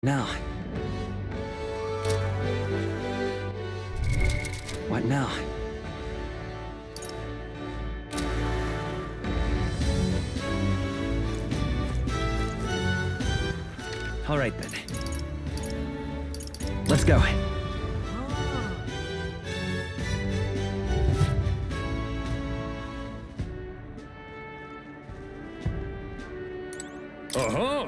Now. What now? All right then. Let's go. Uh-huh.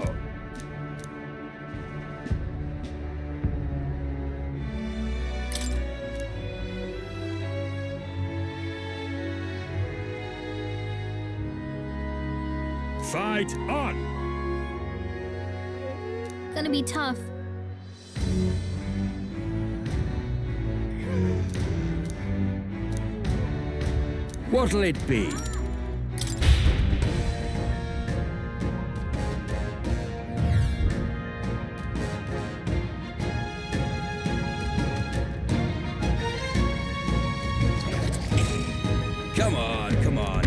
Fight on! Gonna be tough. What'll it be? Come on, come on.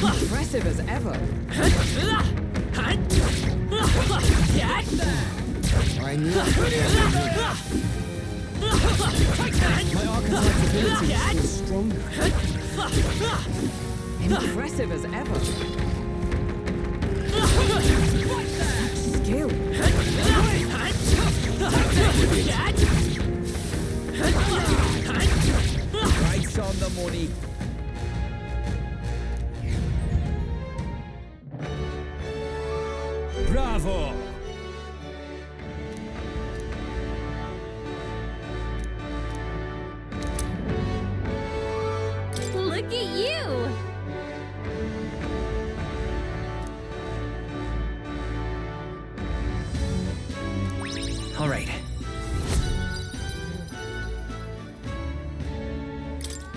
Impressive as ever. I knew my archetype's ability is still stronger. Impressive as ever. Skill. Price on the money. Bravo! Look at you! All right.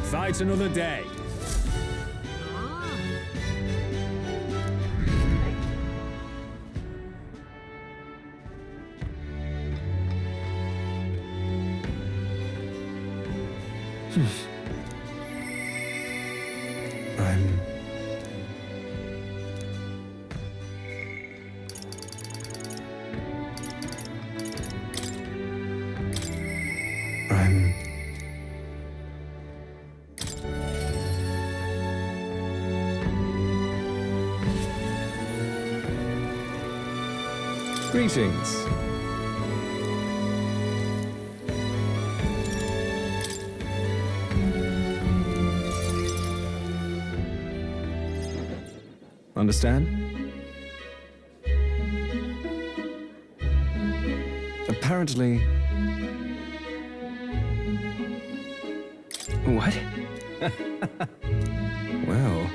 Fight another day. Greetings. Understand? Apparently... What? Well...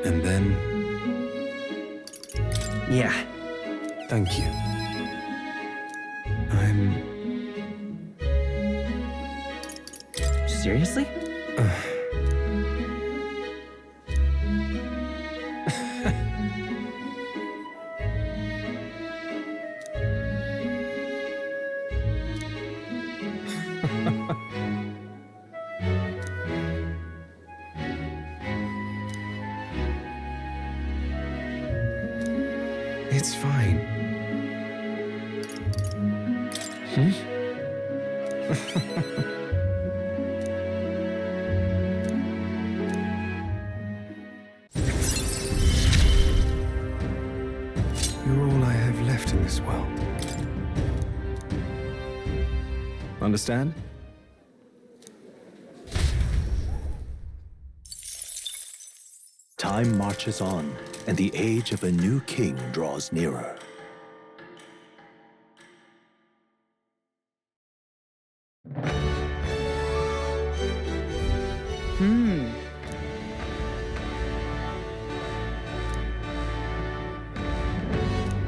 And then... Yeah. Thank you. I'm... Seriously? It's fine. You're all I have left in this world. Understand? Time marches on, and the age of a new king draws nearer.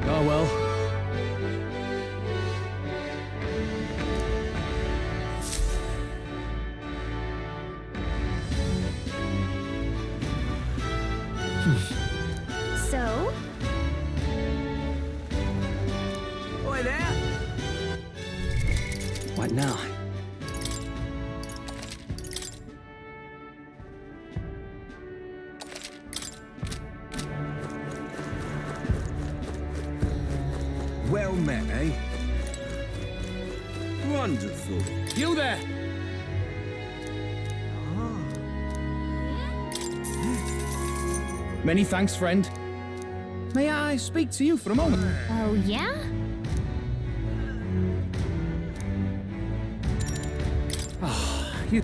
Oh well. So? Oi there! What now? Well met, eh? Wonderful. You there! Many thanks, friend. May I speak to you for a moment? Oh, yeah? You...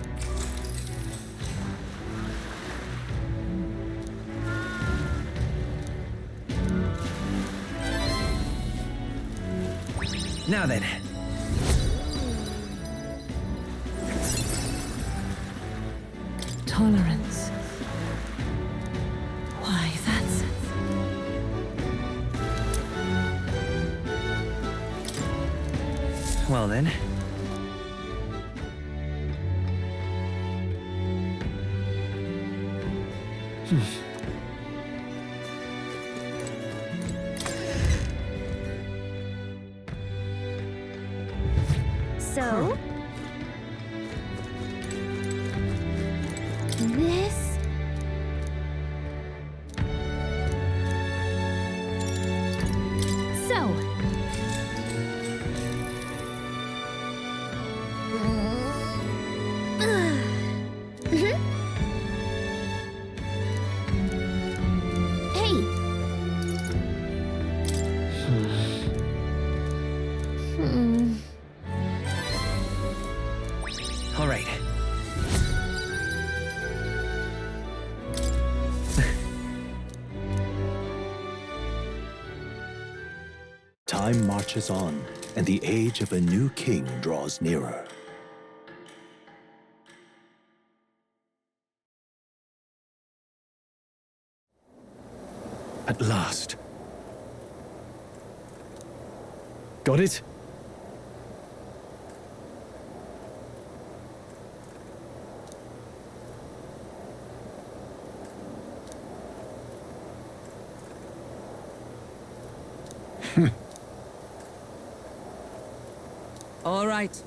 Now then. Tolerance. Why, that's... Well then. So? This? So? Hey! All right. Time marches on, and the age of a new king draws nearer. At last. Got it? All right.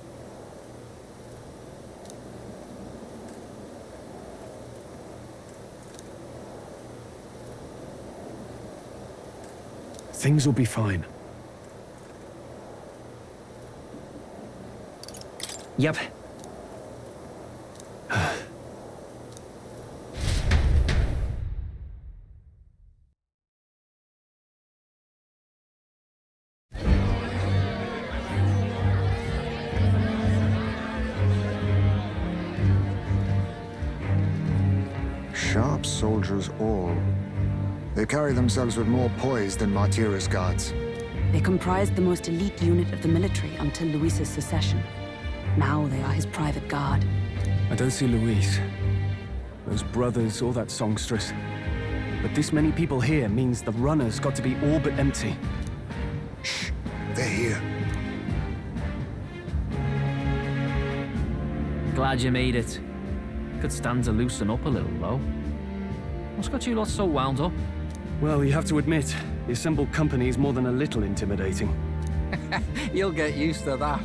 Things will be fine. Yep. Sharp soldiers all. They carry themselves with more poise than Martira's guards. They comprised the most elite unit of the military until Luis's secession. Now they are his private guard. I don't see Luis, those brothers, or that songstress. But this many people here means the runner's got to be all but empty. Shh, they're here. Glad you made it. Could stand to loosen up a little, though. What's got you lot so wound up? Well, you have to admit, the assembled company is more than a little intimidating. You'll get used to that.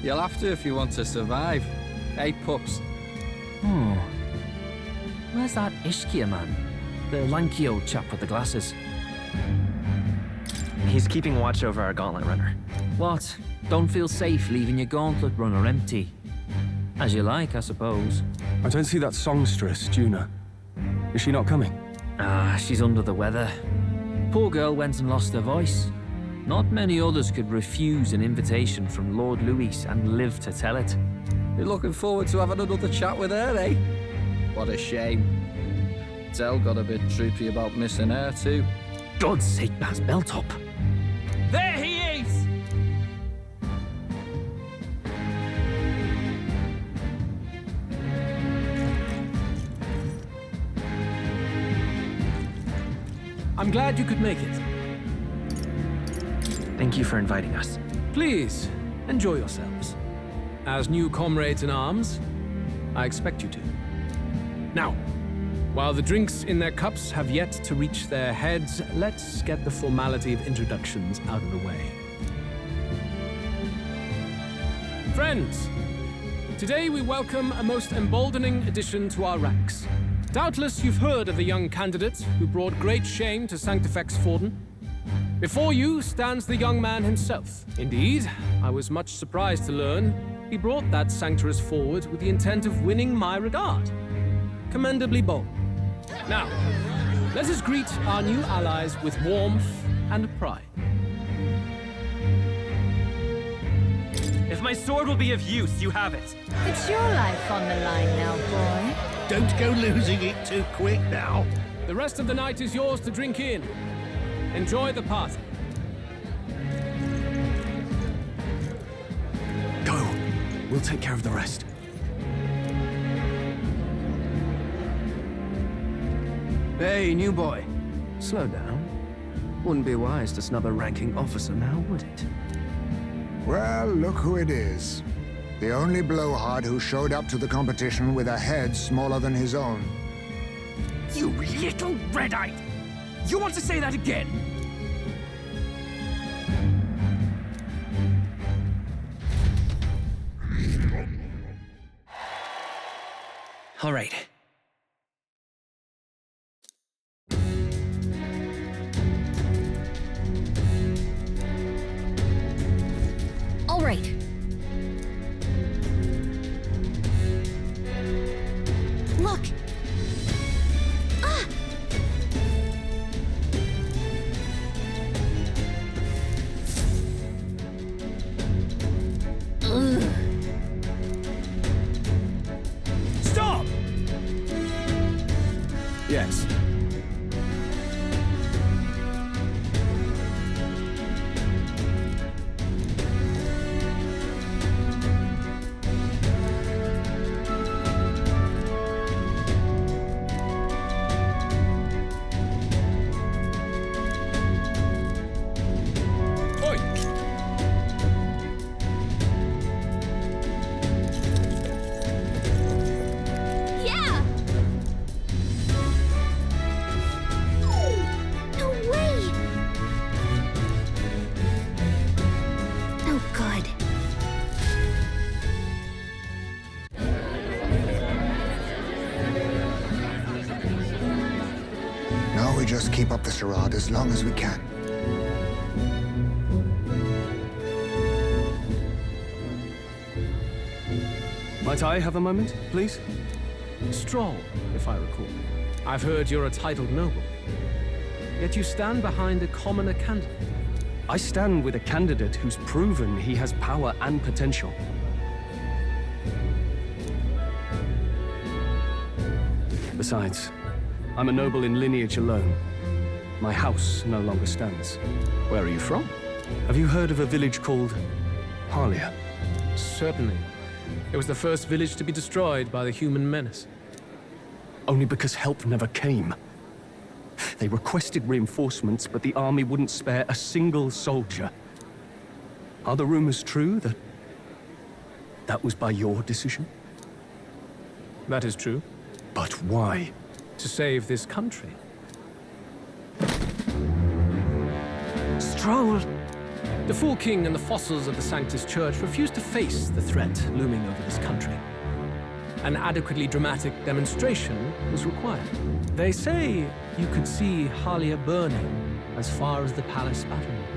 You'll have to if you want to survive. Hey, pups. Oh. Where's that Ishkia man? The lanky old chap with the glasses. He's keeping watch over our gauntlet runner. What? Don't feel safe leaving your gauntlet runner empty? As you like, I suppose. I don't see that songstress, Junah. Is she not coming? Ah, she's under the weather. Poor girl went and lost her voice. Not many others could refuse an invitation from Lord Luis and live to tell it. You're looking forward to having another chat with her, eh? What a shame. Zell got a bit droopy about missing her, too. God's sake, Baz, belt up. There he is! I'm glad you could make it. Thank you for inviting us. Please, enjoy yourselves. As new comrades in arms, I expect you to. Now, While the drinks in their cups have yet to reach their heads, let's get the formality of introductions out of the way. Friends, today we welcome a most emboldening addition to our ranks. Doubtless you've heard of the young candidate who brought great shame to Sanctifex Forden. Before you stands the young man himself. Indeed, I was much surprised to learn he brought that Sanctorus forward with the intent of winning my regard. Commendably bold. Now, let us greet our new allies with warmth and pride. If my sword will be of use, you have it. It's your life on the line now, boy. Don't go losing it too quick now. The rest of the night is yours to drink in. Enjoy the party. Go. We'll take care of the rest. Hey, new boy. Slow down. Wouldn't be wise to snub a ranking officer now, would it? Well, look who it is. The only blowhard who showed up to the competition with a head smaller than his own. You little red-eyed! You want to say that again? All right. All right. Look. Ah! Ugh. Stop! Yes. Oi! Yeah! No way! Oh, good. Now we just keep up the charade as long as we can. Might I have a moment, please? Stroll, if I recall. I've heard you're a titled noble. Yet you stand behind a commoner candidate. I stand with a candidate who's proven he has power and potential. Besides, I'm a noble in lineage alone. My house no longer stands. Where are you from? Have you heard of a village called Harlia? Certainly. It was the first village to be destroyed by the human menace. Only because help never came. They requested reinforcements, but the army wouldn't spare a single soldier. Are the rumors true that that was by your decision? That is true. But why? To save this country. Stroll! The Fool King and the fossils of the Sanctus Church refused to face the threat looming over this country. An adequately dramatic demonstration was required. They say you could see Harlia burning as far as the palace battlements.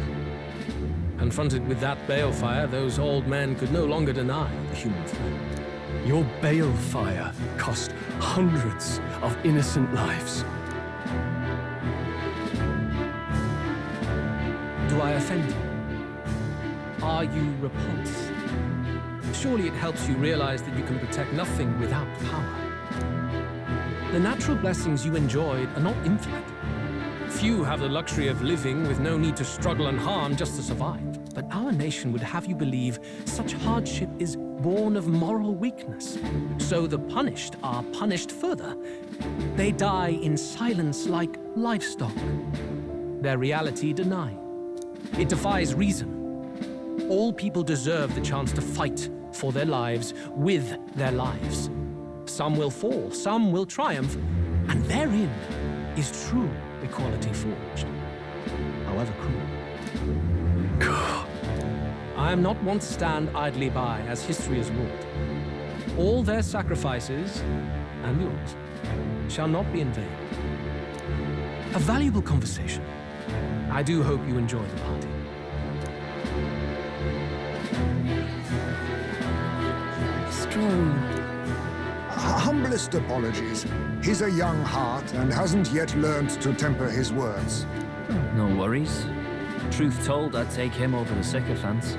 Confronted with that balefire, those old men could no longer deny the human threat. Your balefire cost hundreds of innocent lives. Do I offend you? Are you repulsed? Surely it helps you realize that you can protect nothing without power. The natural blessings you enjoyed are not infinite. Few have the luxury of living with no need to struggle and harm just to survive. But our nation would have you believe such hardship is born of moral weakness. So the punished are punished further. They die in silence like livestock. Their reality denied. It defies reason. All people deserve the chance to fight for their lives with their lives. Some will fall, some will triumph, And therein is true equality forged, however cruel. I am not one to stand idly by as history has wrought. All their sacrifices, and yours, shall not be in vain. A valuable conversation. I do hope you enjoy the party. Strong. Humblest apologies. He's a young heart and hasn't yet learned to temper his words. No worries. Truth told, I'd take him over the sycophants.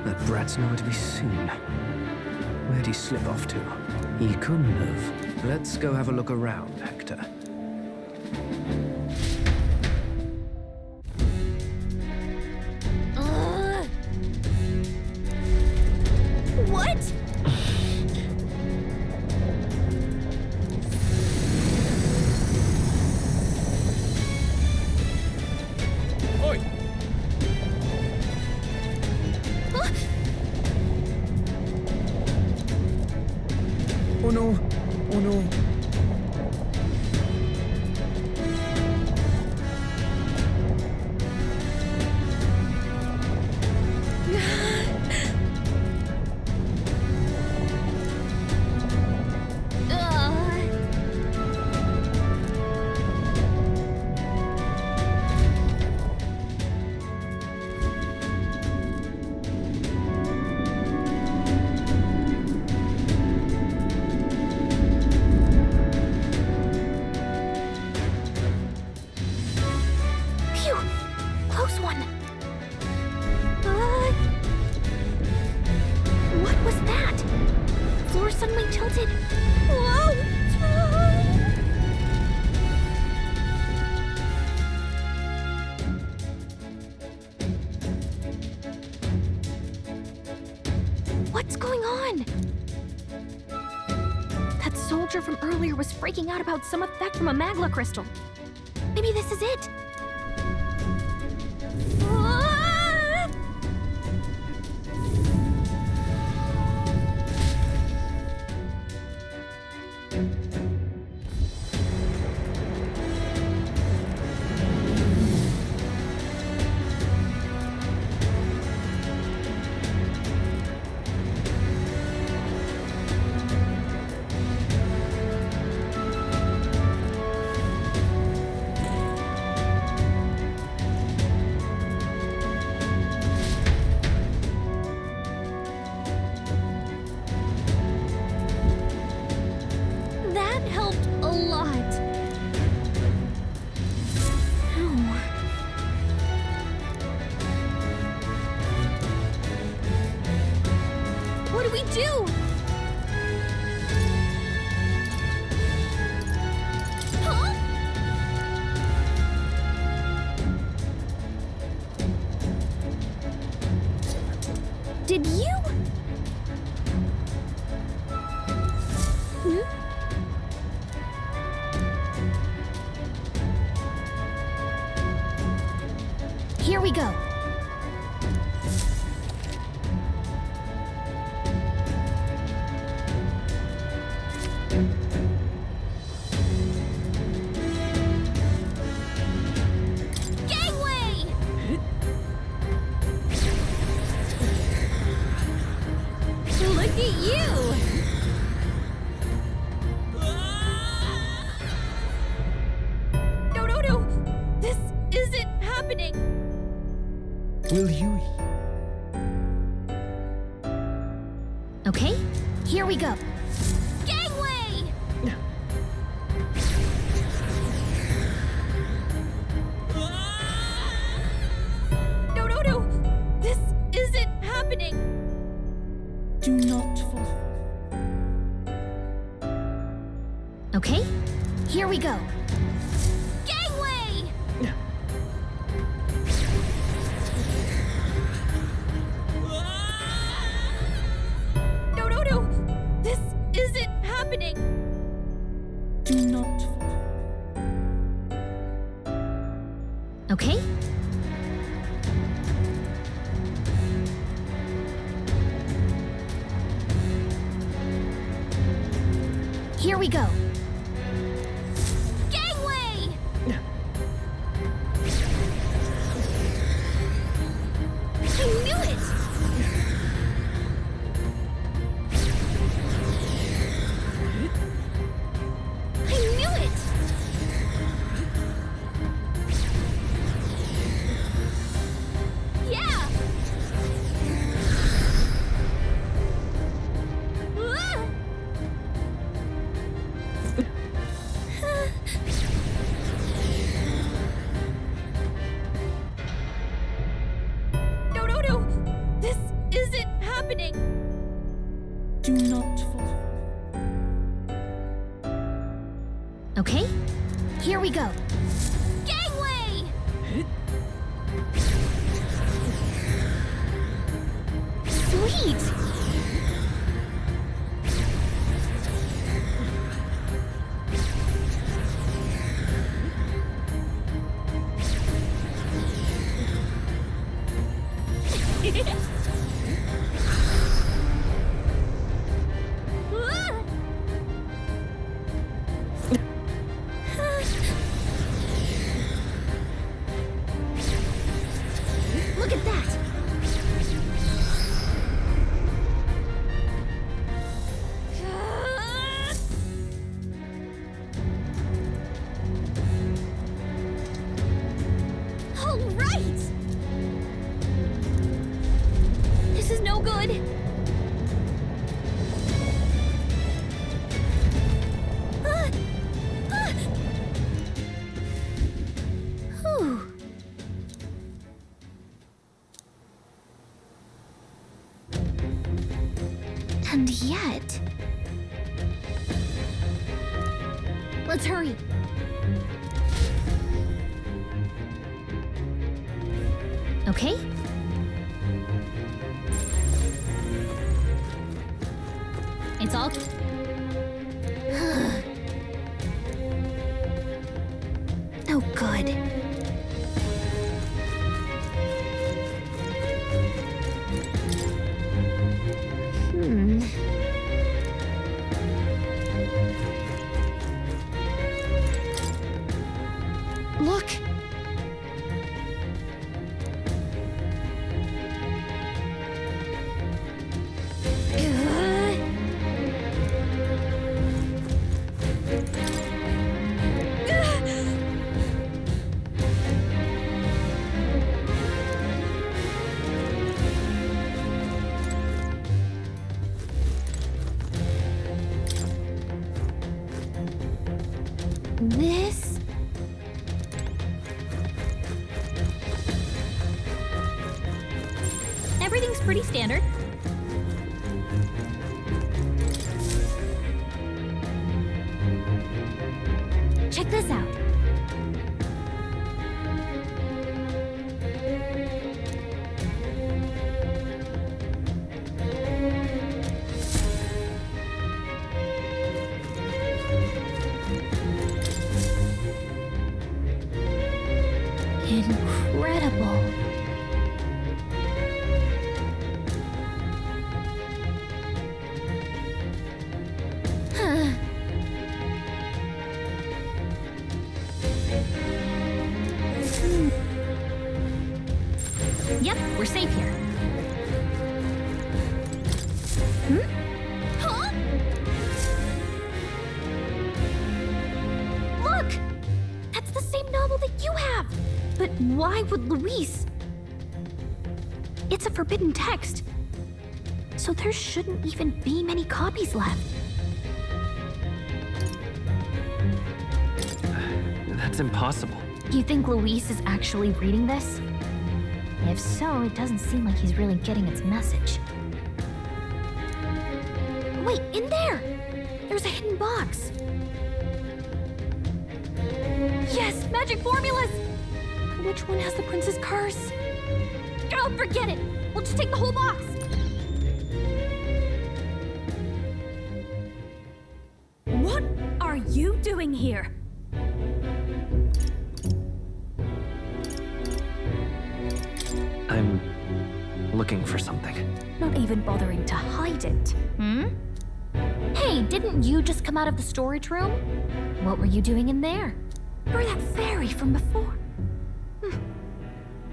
That brat's nowhere to be seen. Where'd he slip off to? He couldn't have. Let's go have a look around, Hector. What? Oi! Oh no! Oh no! Phew! Close one. What was that? Floor suddenly tilted. Whoa! What's going on? That soldier from earlier was freaking out about some effect from a magla crystal. Maybe this is it. Ah! That helped a lot. Ow. What do we do? Huh? Did you? Hmm? Here we go. Gangway! Look at you! No, no, no! This isn't happening! Will you? Okay, here we go. Gangway! No, no, no! This isn't happening! Do not fall. Okay, here we go. Gangway! No, no, no! This isn't happening! Do not fall. Okay. Here we go. Gangway! I knew it! I knew it! Yeah! No! This isn't happening! Do not fall. Okay, here we go. Gangway! Sweet! Look at that! All right! This is no good. Whew. And yet... Let's hurry. Okay? It's all... No good. Look! This... Everything's pretty standard. Check this out. Incredible. Yep, we're safe here. Huh? Look! That's the same novel that you have! But why would Luis? It's a forbidden text. So there shouldn't even be many copies left. That's impossible. Do you think Luis is actually reading this? If so, it doesn't seem like he's really getting its message. Wait, in there! There's a hidden box. Yes, magic formulas! Which one has the prince's curse? Oh, forget it! We'll just take the whole box! What are you doing here? I'm looking for something. Not even bothering to hide it. Hey, didn't you just come out of the storage room? What were you doing in there? You're that fairy from before.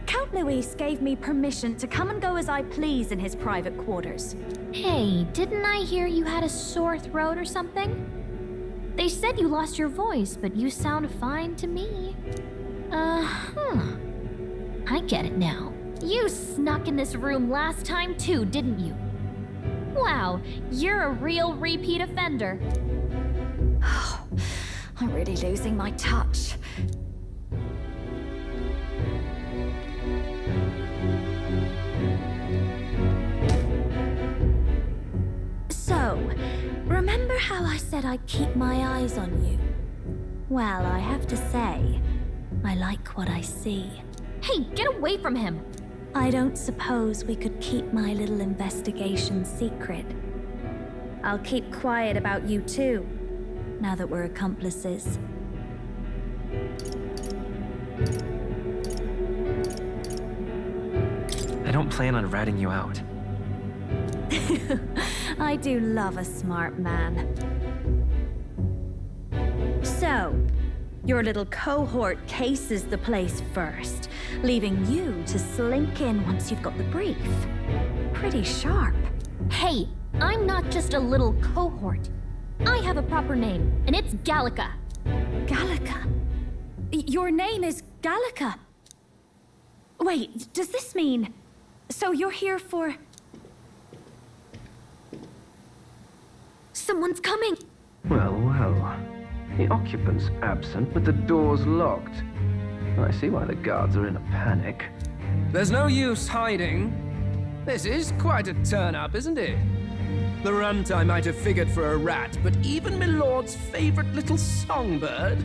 Count Luis gave me permission to come and go as I please in his private quarters. Hey, didn't I hear you had a sore throat or something? They said you lost your voice, but you sound fine to me. I get it now. You snuck in this room last time too, didn't you? Wow, you're a real repeat offender. I'm really losing my touch. So, remember how I said I'd keep my eyes on you? Well, I have to say, I like what I see. Hey, get away from him! I don't suppose we could keep my little investigation secret. I'll keep quiet about you too, now that we're accomplices. I don't plan on ratting you out. I do love a smart man. So, your little cohort cases the place first, leaving you to slink in once you've got the brief. Pretty sharp. Hey, I'm not just a little cohort. I have a proper name, and it's Gallica. Gallica? Your name is Gallica? Wait, does this mean... So you're here for... Someone's coming! Well, well. The occupant's absent, but the door's locked. I see why the guards are in a panic. There's no use hiding. This is quite a turn-up, isn't it? The runt I might have figured for a rat, but even my lord's favorite little songbird?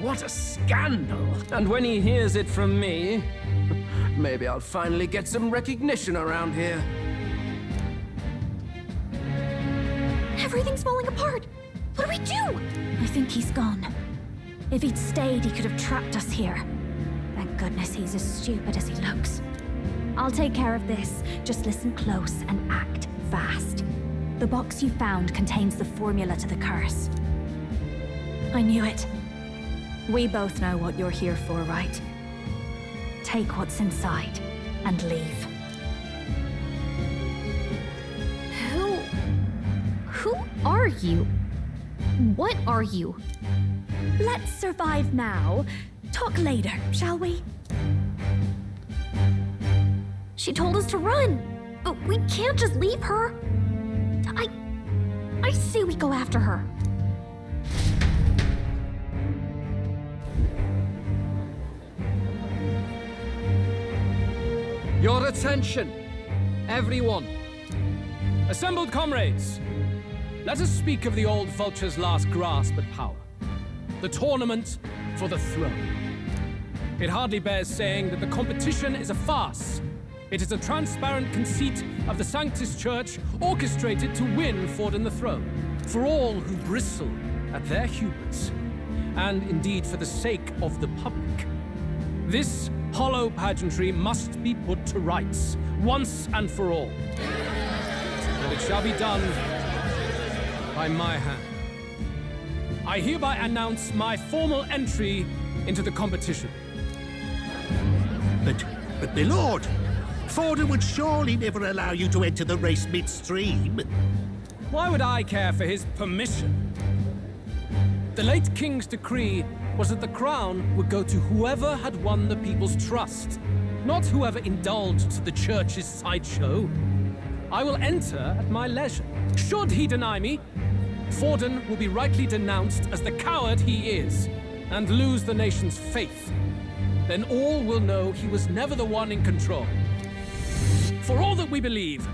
What a scandal! And when he hears it from me, maybe I'll finally get some recognition around here. Everything's falling apart! What do we do? I think he's gone. If he'd stayed, he could have trapped us here. Thank goodness he's as stupid as he looks. I'll take care of this. Just listen close and act fast. The box you found contains the formula to the curse. I knew it. We both know what you're here for, right? Take what's inside and leave. Who are you? What are you? Let's survive now. Talk later, shall we? She told us to run, but we can't just leave her. I say we go after her. Your attention, everyone. Assembled comrades, let us speak of the old vulture's last grasp at power. The tournament for the throne. It hardly bears saying that the competition is a farce. It is a transparent conceit of the Sanctus Church orchestrated to win Ford and the throne. For all who bristle at their hubris, and indeed for the sake of the public. This hollow pageantry must be put to rights, once and for all. And it shall be done by my hand. I hereby announce my formal entry into the competition. But my lord, Forden would surely never allow you to enter the race midstream. Why would I care for his permission? The late king's decree was that the crown would go to whoever had won the people's trust, not whoever indulged the church's sideshow. I will enter at my leisure. Should he deny me, Forden will be rightly denounced as the coward he is, and lose the nation's faith. Then all will know he was never the one in control. For all that we believe,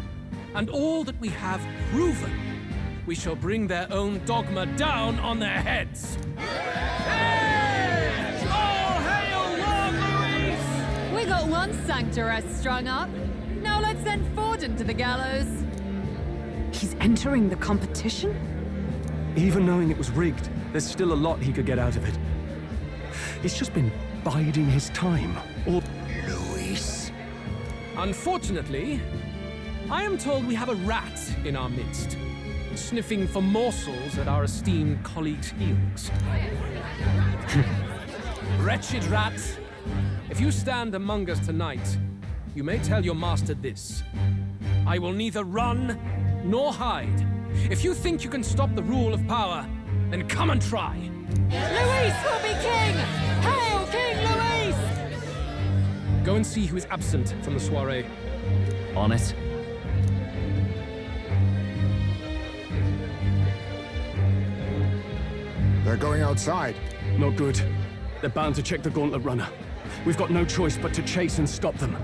and all that we have proven, we shall bring their own dogma down on their heads. Hey! All hail Lord Luis! We got one sanctoress strung up. Now let's send Forden to the gallows. He's entering the competition? Even knowing it was rigged, there's still a lot he could get out of it. He's just been biding his time, or... Luis. Unfortunately, I am told we have a rat in our midst. sniffing for morsels at our esteemed colleagues' heels. Wretched rats! If you stand among us tonight, you may tell your master this. I will neither run nor hide. If you think you can stop the rule of power, then come and try. Luis will be king! Hail King Luis! Go and see who is absent from the soiree. On it. They're going outside. Not good. They're bound to check the gauntlet runner. We've got no choice but to chase and stop them.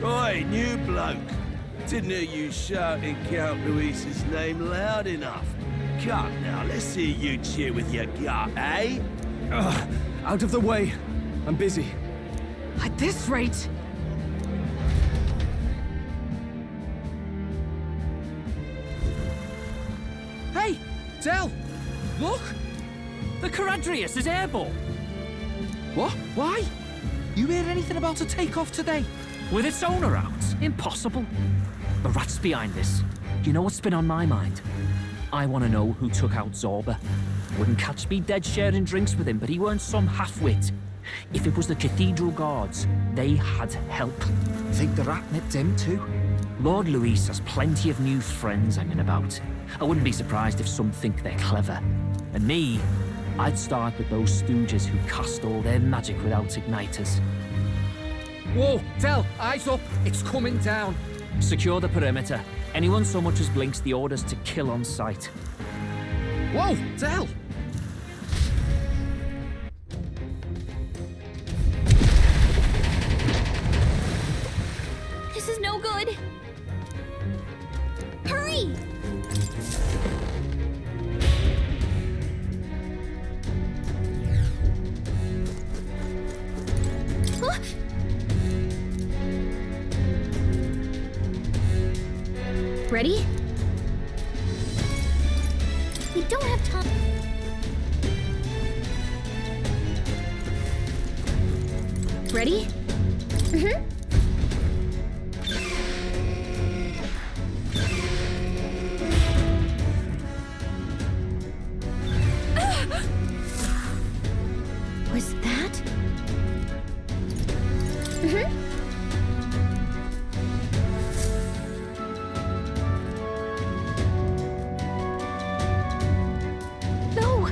Oi, new bloke. Didn't hear you shouting Count Luis's name loud enough. Come now, let's hear you cheer with your gut, eh? Out of the way. I'm busy. At this rate... Hey! Del! Look! The Caradrius is airborne! What? Why? You heard anything about a takeoff today? With its owner out? Impossible. The rat's behind this. You know what's been on my mind? I want to know who took out Zorba. Wouldn't catch me dead sharing drinks with him, but he weren't some half-wit. If it was the Cathedral Guards, they had help. Think the rat nipped him too? Lord Luis has plenty of new friends hanging about. I wouldn't be surprised if some think they're clever. And me, I'd start with those stooges who cast all their magic without igniters. Whoa! Del, eyes up! It's coming down! Secure the perimeter. Anyone so much as blinks, the orders to kill on sight. Whoa! Del! This is no good. Hurry! Huh? Ready? We don't have time. Ready? Mm-hmm. Was that? Mm-hmm. No!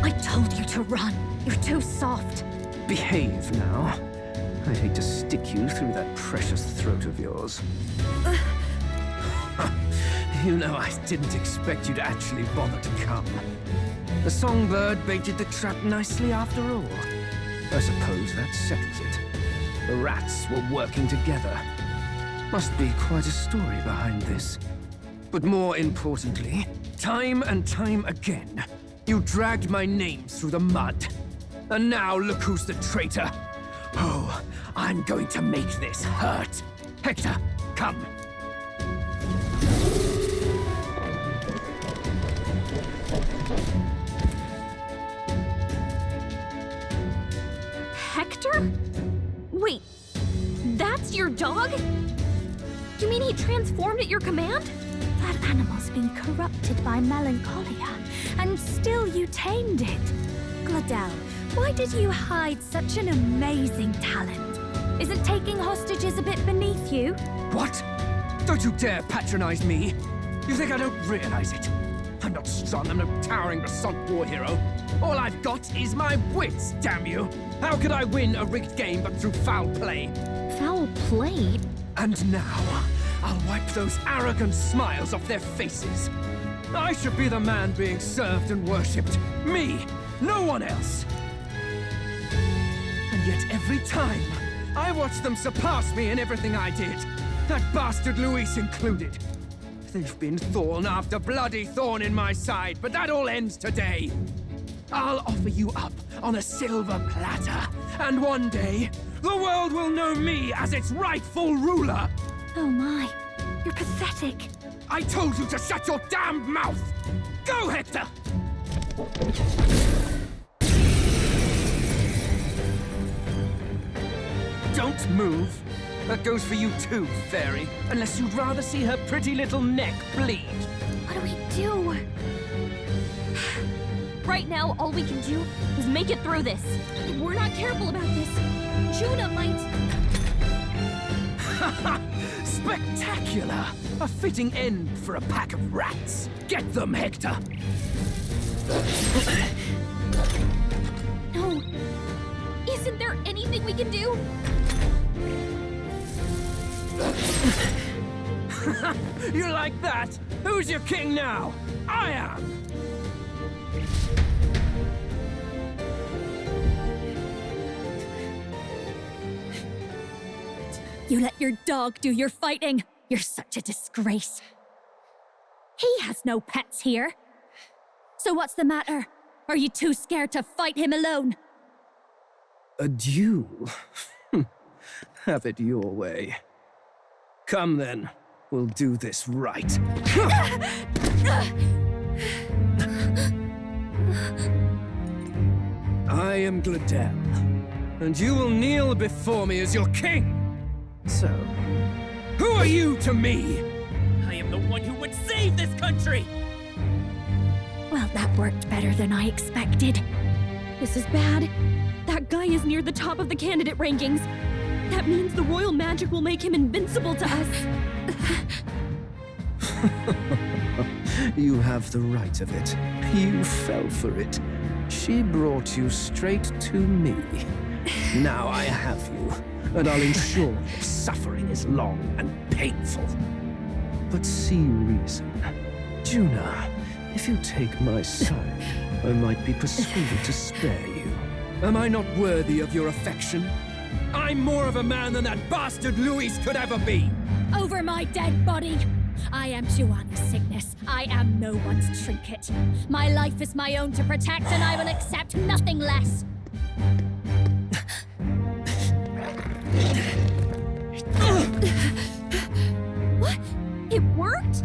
I told you to run. You're too soft. Behave now. I'd hate to stick you through that precious throat of yours. You know, I didn't expect you to actually bother to come. The songbird baited the trap nicely after all. I suppose that settles it. The rats were working together. Must be quite a story behind this. But more importantly, time and time again, you dragged my name through the mud. And now look who's the traitor. Oh, I'm going to make this hurt. Hector, come. Hector? Wait, that's your dog? You mean he transformed at your command? That animal's been corrupted by melancholia, and still you tamed it. Gladel, why did you hide such an amazing talent? Isn't taking hostages a bit beneath you? What? Don't you dare patronize me! You think I don't realize it? I'm not strong, I'm no towering basalt war hero. All I've got is my wits, damn you! How could I win a rigged game but through foul play? Foul play? And now, I'll wipe those arrogant smiles off their faces. I should be the man being served and worshipped. Me, no one else. And yet every time, I watch them surpass me in everything I did. That bastard Luis included. They've been thorn after bloody thorn in my side, but that all ends today. I'll offer you up on a silver platter, and one day, the world will know me as its rightful ruler. Oh my, you're pathetic. I told you to shut your damned mouth! Go, Hector! Don't move, That goes for you too, fairy. Unless you'd rather see her pretty little neck bleed. What do we do? Right now, all we can do is make it through this. If we're not careful about this, Junah might... Spectacular! A fitting end for a pack of rats. Get them, Hector! No. Isn't there anything we can do? You like that? Who's your king now? I am! You let your dog do your fighting. You're such a disgrace. He has no pets here. So what's the matter? Are you too scared to fight him alone? A duel? Have it your way. Come then, we'll do this right. I am Gladel, and you will kneel before me as your king. So, who are you to me? I am the one who would save this country! Well, that worked better than I expected. This is bad. That guy is near the top of the candidate rankings. That means the royal magic will make him invincible to us. You have the right of it. You fell for it. She brought you straight to me. Now I have you, and I'll ensure your suffering is long and painful. But see reason. Junah, if you take my side, I might be persuaded to spare you. Am I not worthy of your affection? I'm more of a man than that bastard Luis could ever be! Over my dead body! I am Junah's sickness. I am no one's trinket. My life is my own to protect, and I will accept nothing less. What? It worked?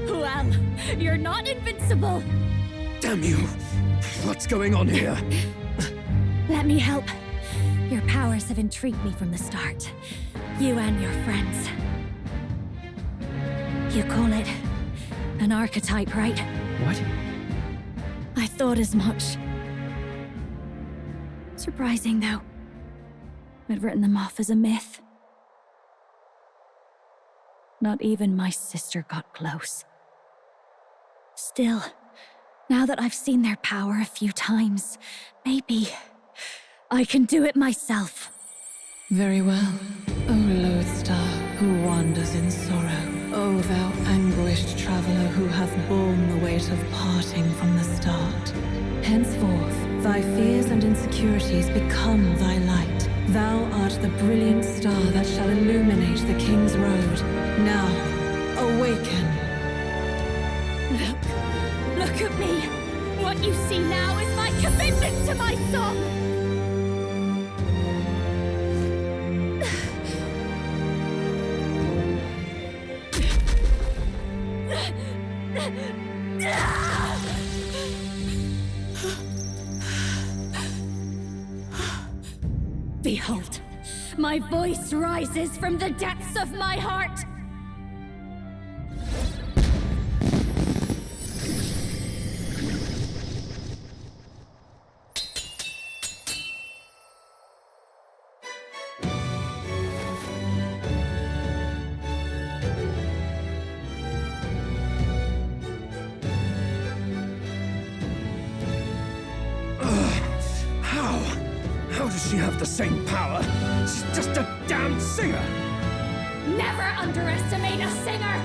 Well, you're not invincible. Damn you! What's going on here? Let me help. Your powers have intrigued me from the start. You and your friends. You call it an archetype, right? What? I thought as much. Surprising, though. I'd written them off as a myth. Not even my sister got close. Still, now that I've seen their power a few times, maybe I can do it myself. Very well, O lodestar who wanders in sorrow, O thou anguished traveler who hath borne the weight of parting from the start. Henceforth, thy fears and insecurities become thy light. Thou art the brilliant star that shall illuminate the King's road. Now, awaken. Look at me! What you see now is my commitment to my song! Behold, my voice rises from the depths of my heart! How does she have the same power? She's just a damn singer! Never underestimate a singer!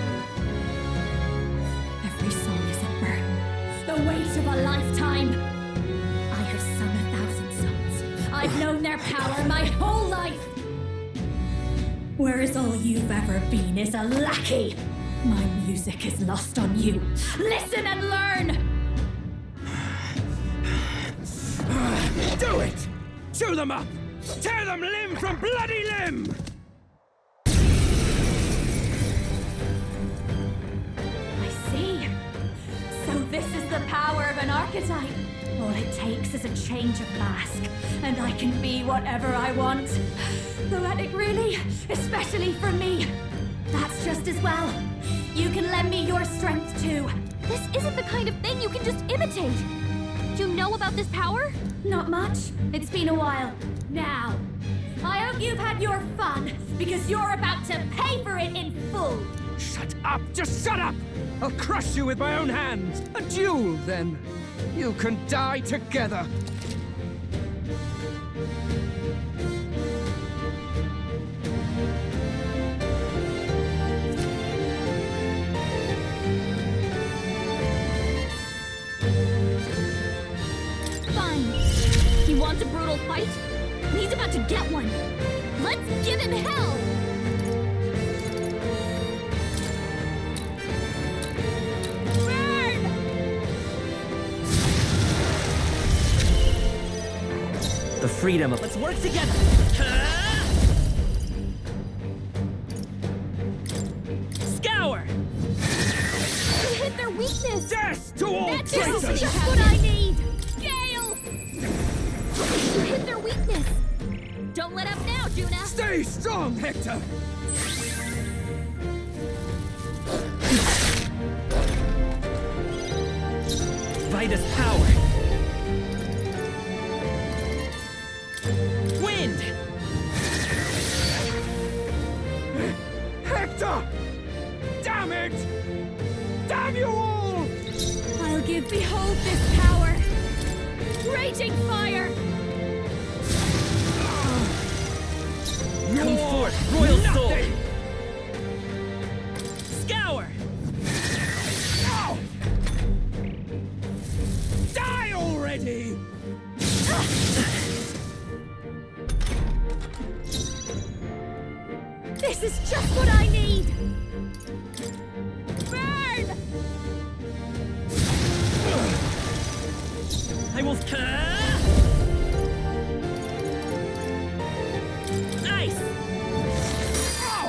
Every song is a burden, the weight of a lifetime. I have sung 1,000 songs. I've known their power my whole life. Whereas all you've ever been is a lackey. My music is lost on you. Listen and learn! Do it! Chew them up! Tear them limb from bloody limb! I see. So this is the power of an archetype. All it takes is a change of mask, and I can be whatever I want. Poetic, really? Especially from me. That's just as well. You can lend me your strength, too. This isn't the kind of thing you can just imitate. You know about this power? Not much. It's been a while. Now, I hope you've had your fun, because you're about to pay for it in full. Shut up! Just shut up! I'll crush you with my own hands! A duel, then! You can die together! Fine. He wants a brutal fight? He's about to get one. Let's give him hell! The freedom of... Let's work together! Scour! You hit their weakness! Death to all That's traitors! just what I need! Gale! You hit their weakness! Don't let up now, Junah! Stay strong, Hector! Vitus power! Wind! Hector! Damn it! Damn you all! I'll give behold this power. Raging fire! Come forth, royal soul! Scour! Ow! Die already! This is just what I need! Burn! I will... Ice! Ow!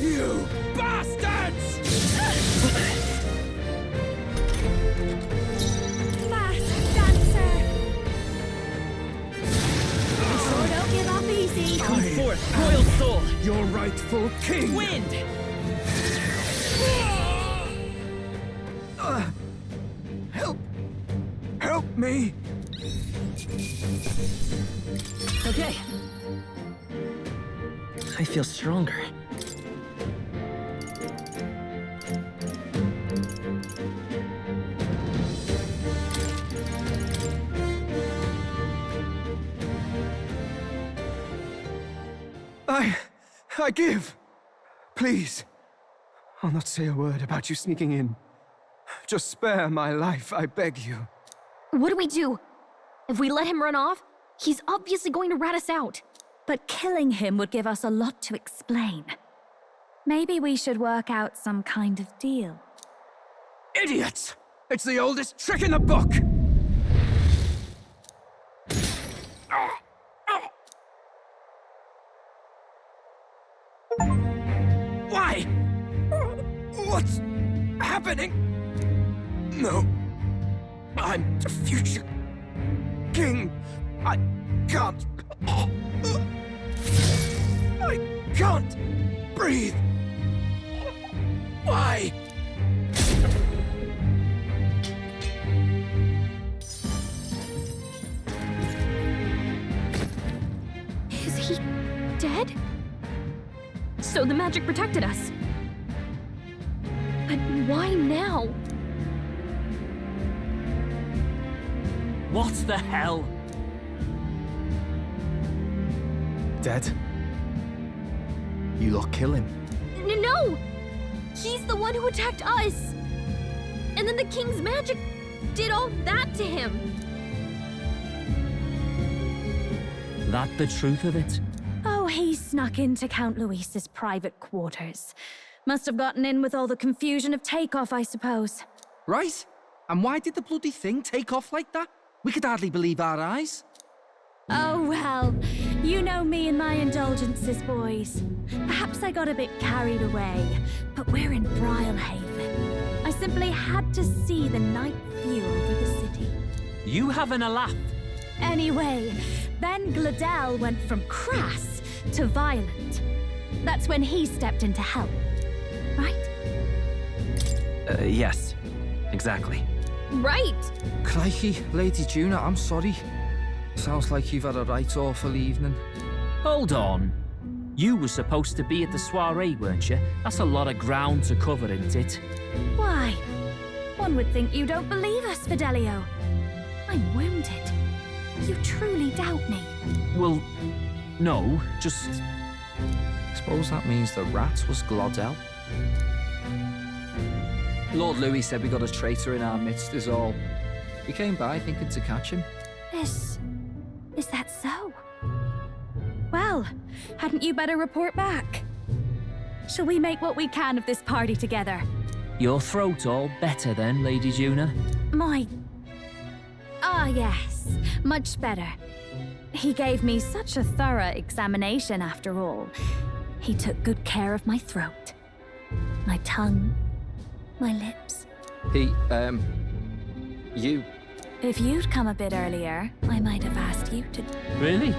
You bastards! Masked dancer! Sure don't give up easy. Come forth, royal soul! Your rightful king! Wind! Help me! Okay. I feel stronger. I give! Please. I'll not say a word about you sneaking in. Just spare my life, I beg you. What do we do? If we let him run off, he's obviously going to rat us out. But killing him would give us a lot to explain. Maybe we should work out some kind of deal. Idiots! It's the oldest trick in the book! Why? What's happening? No. I'm the future king. I can't. I can't breathe. Why? Is he dead? So the magic protected us. But why now? What the hell? Dead? You lot kill him. No! He's the one who attacked us! And then the king's magic did all that to him! That the truth of it? Oh, he snuck into Count Luis's private quarters. Must have gotten in with all the confusion of takeoff, I suppose. Right? And why did the bloody thing take off like that? We could hardly believe our eyes. Oh, well, you know me and my indulgences, boys. Perhaps I got a bit carried away, but we're in Brilehaven. I simply had to see the night view You having a laugh? Anyway, then Gladel went from crass to violent. That's when he stepped in to help, right? Yes. Exactly. Right! Crikey, Lady Junah, I'm sorry. Sounds like you've had a right awful evening. Hold on. You were supposed to be at the soiree, weren't you? That's a lot of ground to cover, isn't it? Why? One would think you don't believe us, Fidelio. I'm wounded. You truly doubt me. Well, no, just... Suppose that means the rat was Glodell. Lord Louis said we got a traitor in our midst is all. We came by thinking to catch him. Is that so? Well, hadn't you better report back? Shall we make what we can of this party together? Your throat all better then, Lady Junah? Yes, much better. He gave me such a thorough examination after all. He took good care of my throat, my tongue, my lips. You... If you'd come a bit earlier, I might have asked you to... Really?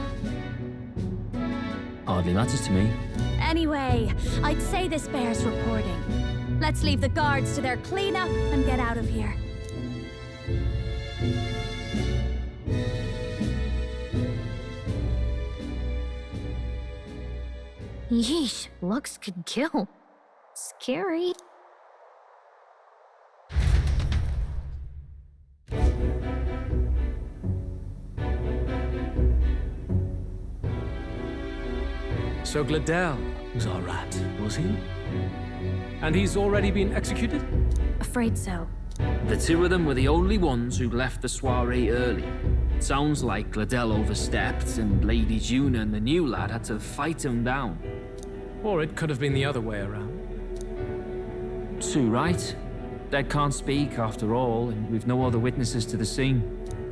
Hardly matters to me. Anyway, I'd say this bears reporting. Let's leave the guards to their cleanup and get out of here. Yeesh, looks could kill. Scary. So Gladel was our rat, was he? And he's already been executed? Afraid so. The two of them were the only ones who left the soiree early. Sounds like Gladel overstepped, and Lady Junah and the new lad had to fight him down. Or it could have been the other way around. Too right. Dead can't speak, after all, and we've no other witnesses to the scene.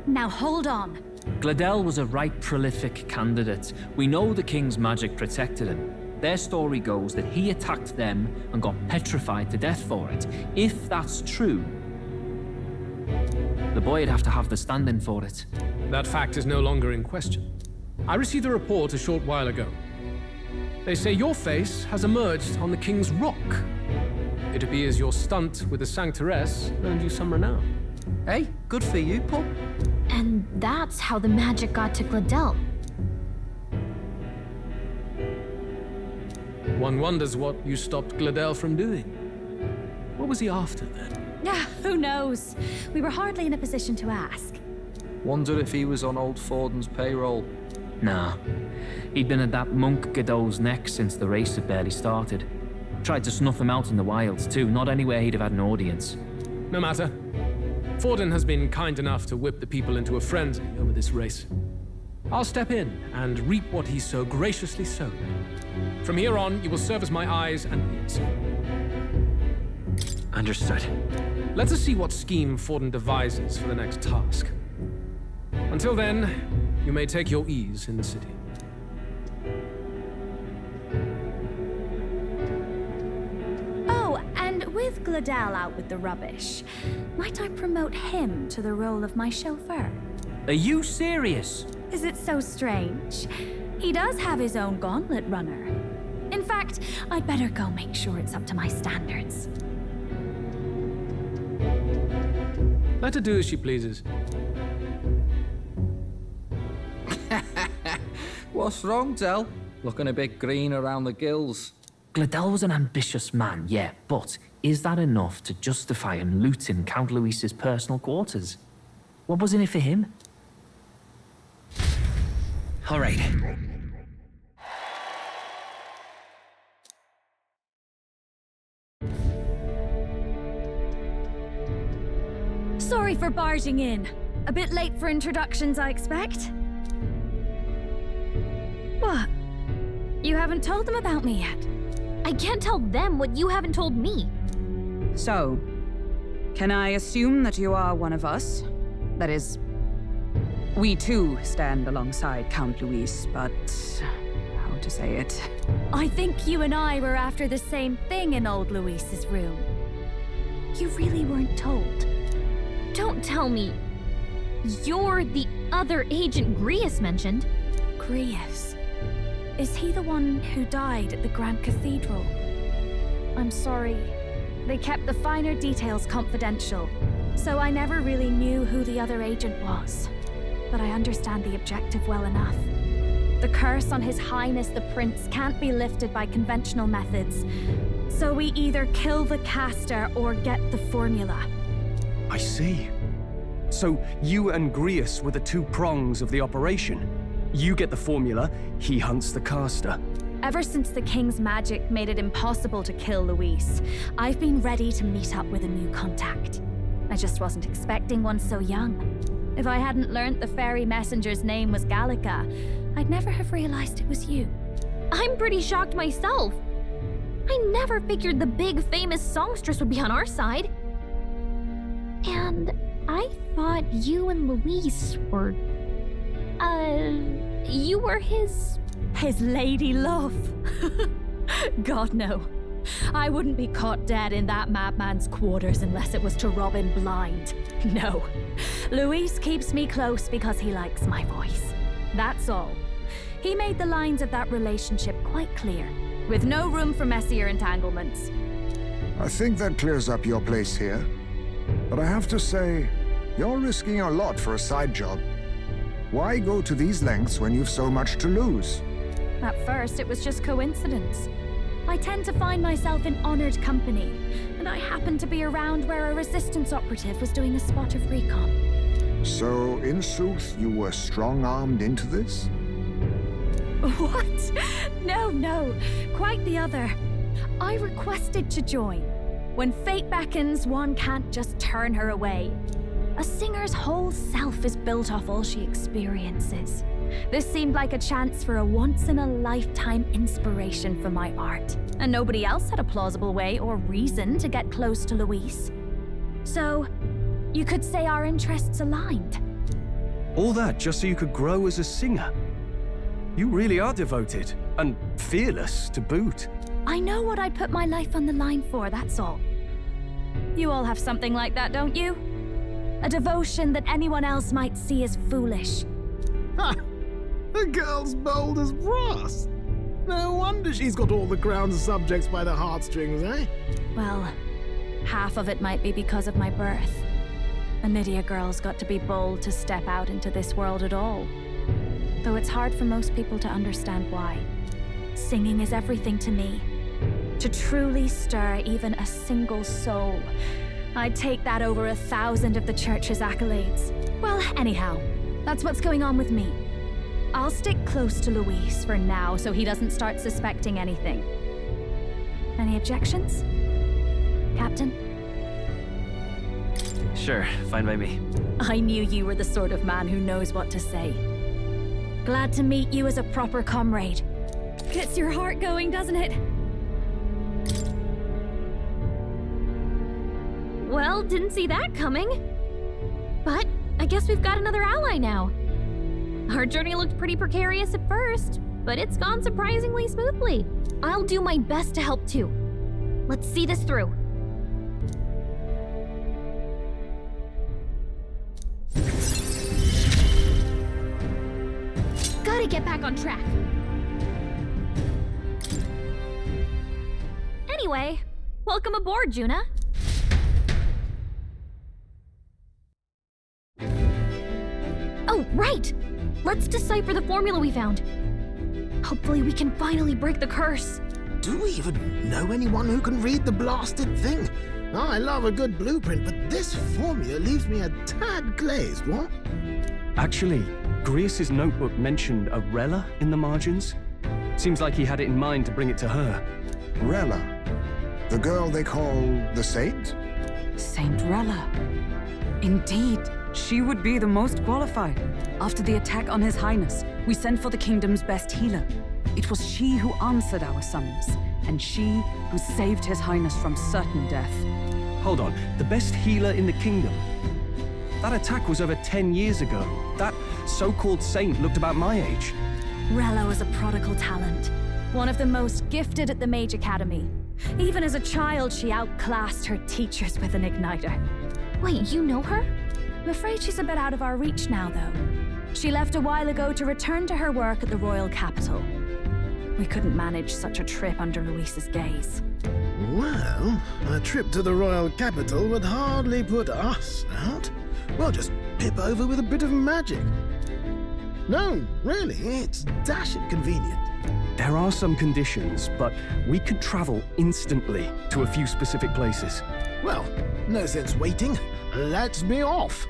Now hold on. Gladel was a right prolific candidate. We know the king's magic protected him. Their story goes that he attacked them and got petrified to death for it. If that's true, the boy'd have to have the stand-in for it. That fact is no longer in question. I received a report a short while ago. They say your face has emerged on the King's Rock. It appears your stunt with the Sanctoress earned you some renown. Hey, good for you, pup. And that's how the magic got to Gladel. One wonders what you stopped Gladel from doing. What was he after, then? Who knows? We were hardly in a position to ask. Wonder if he was on old Forden's payroll. Nah. He'd been at that monk Godot's neck since the race had barely started. Tried to snuff him out in the wilds, too. Not anywhere he'd have had an audience. No matter. Forden has been kind enough to whip the people into a frenzy over this race. I'll step in and reap what he so graciously sowed. From here on, you will serve as my eyes and ears. Understood. Let us see what scheme Forden devises for the next task. Until then, you may take your ease in the city. Oh, and with Gladel out with the rubbish, might I promote him to the role of my chauffeur? Are you serious? Is it so strange? He does have his own gauntlet runner. In fact, I'd better go make sure it's up to my standards. Let her do as she pleases. What's wrong, Del? Looking a bit green around the gills. Gladel was an ambitious man, yeah, but is that enough to justify him looting Count Luis's personal quarters? What was in it for him? All right. Sorry for barging in. A bit late for introductions, I expect. What? You haven't told them about me yet? I can't tell them what you haven't told me. So, can I assume that you are one of us? That is, we too stand alongside Count Luis, but how to say it? I think you and I were after the same thing in old Luis's room. You really weren't told. Don't tell me. you're the other agent Grius mentioned. Grius? Is he the one who died at the Grand Cathedral? I'm sorry. They kept the finer details confidential, so I never really knew who the other agent was. But I understand the objective well enough. The curse on His Highness the Prince can't be lifted by conventional methods, so we either kill the caster or get the formula. I see. So you and Grius were the two prongs of the operation. You get the formula, he hunts the caster. Ever since the King's magic made it impossible to kill Luis, I've been ready to meet up with a new contact. I just wasn't expecting one so young. If I hadn't learnt the fairy messenger's name was Gallica, I'd never have realized it was you. I'm pretty shocked myself. I never figured the big famous songstress would be on our side. And I thought you and Luis were... you were his lady love. God, no. I wouldn't be caught dead in that madman's quarters unless it was to rob him blind. No. Luis keeps me close because he likes my voice. That's all. He made the lines of that relationship quite clear, with no room for messier entanglements. I think that clears up your place here. But I have to say, you're risking a lot for a side job. Why go to these lengths when you've so much to lose? At first, it was just coincidence. I tend to find myself in honored company, and I happened to be around where a resistance operative was doing a spot of recon. So, in sooth, you were strong-armed into this? What? No. Quite the other. I requested to join. When fate beckons, one can't just turn her away. A singer's whole self is built off all she experiences. This seemed like a chance for a once-in-a-lifetime inspiration for my art. And nobody else had a plausible way or reason to get close to Luis. So, you could say our interests aligned. All that just so you could grow as a singer? You really are devoted, and fearless to boot. I know what I'd put my life on the line for, that's all. You all have something like that, don't you? A devotion that anyone else might see as foolish. Ha! The girl's bold as brass. No wonder she's got all the crown's subjects by the heartstrings, eh? Well, half of it might be because of my birth. A Nydia girl's got to be bold to step out into this world at all. Though it's hard for most people to understand why. Singing is everything to me. To truly stir even a single soul, I'd take that over 1,000 of the church's accolades. Well, anyhow, that's what's going on with me. I'll stick close to Luis for now so he doesn't start suspecting anything. Any objections? Captain? Sure, fine by me. I knew you were the sort of man who knows what to say. Glad to meet you as a proper comrade. Gets your heart going, doesn't it? Well, didn't see that coming. But I guess we've got another ally now. Our journey looked pretty precarious at first, but it's gone surprisingly smoothly. I'll do my best to help too. Let's see this through. Gotta get back on track. Anyway, welcome aboard, Junah. Oh, right! Let's decipher the formula we found. Hopefully we can finally break the curse. Do we even know anyone who can read the blasted thing? Oh, I love a good blueprint, but this formula leaves me a tad glazed, what? Actually, Grius's notebook mentioned a Rella in the margins. Seems like he had it in mind to bring it to her. Rella? The girl they call the Saint? Saint Rella. Indeed, she would be the most qualified. After the attack on His Highness, we sent for the kingdom's best healer. It was she who answered our summons, and she who saved His Highness from certain death. Hold on, the best healer in the kingdom? That attack was over 10 years ago. That so-called saint looked about my age. Rella was a prodigal talent, one of the most gifted at the Mage Academy. Even as a child, she outclassed her teachers with an igniter. Wait, you know her? I'm afraid she's a bit out of our reach now, though. She left a while ago to return to her work at the royal capital. We couldn't manage such a trip under Luis's gaze. Well, a trip to the royal capital would hardly put us out. We'll just pip over with a bit of magic. No, really, it's dashing convenient. There are some conditions, but we could travel instantly to a few specific places. Well, no sense waiting. Let's be off.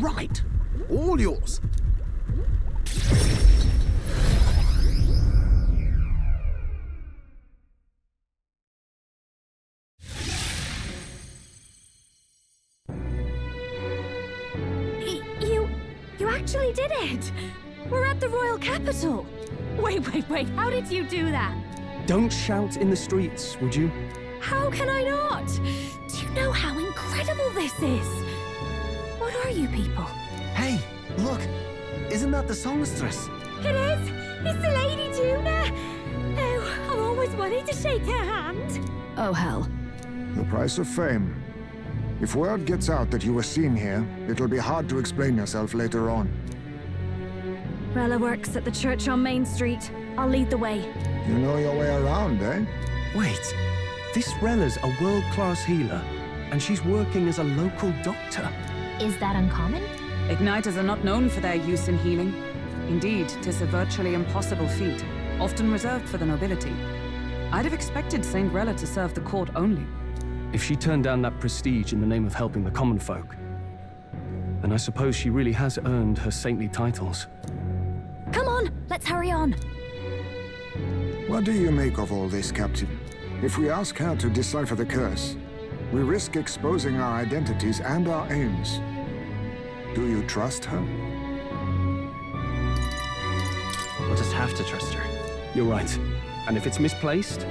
Right. All yours. You actually did it! We're at the royal capital! Wait, how did you do that? Don't shout in the streets, would you? How can I not? Do you know how incredible this is? What are you people? Hey, look! Isn't that the songstress? It is! It's the Lady Junah! Oh, I've always wanted to shake her hand! Oh, hell. The price of fame. If word gets out that you were seen here, it'll be hard to explain yourself later on. Rella works at the church on Main Street. I'll lead the way. You know your way around, eh? Wait, this Rella's a world-class healer, and she's working as a local doctor. Is that uncommon? Igniters are not known for their use in healing. Indeed, 'tis a virtually impossible feat, often reserved for the nobility. I'd have expected Saint Rella to serve the court only. If she turned down that prestige in the name of helping the common folk, then I suppose she really has earned her saintly titles. Come on, let's hurry on. What do you make of all this, Captain? If we ask her to decipher the curse, we risk exposing our identities and our aims. Do you trust her? We'll just have to trust her. You're right. And if it's misplaced,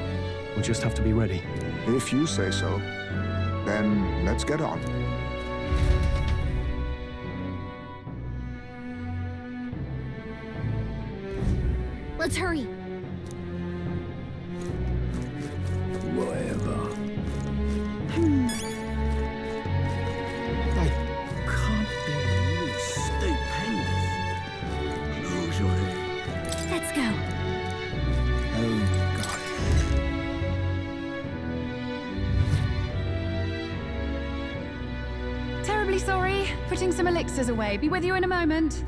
we'll just have to be ready. If you say so, then let's get on. Let's hurry. Whatever. I can't believe stupendous. Close your head. Let's go. Oh, God. Terribly sorry. Putting some elixirs away. Be with you in a moment.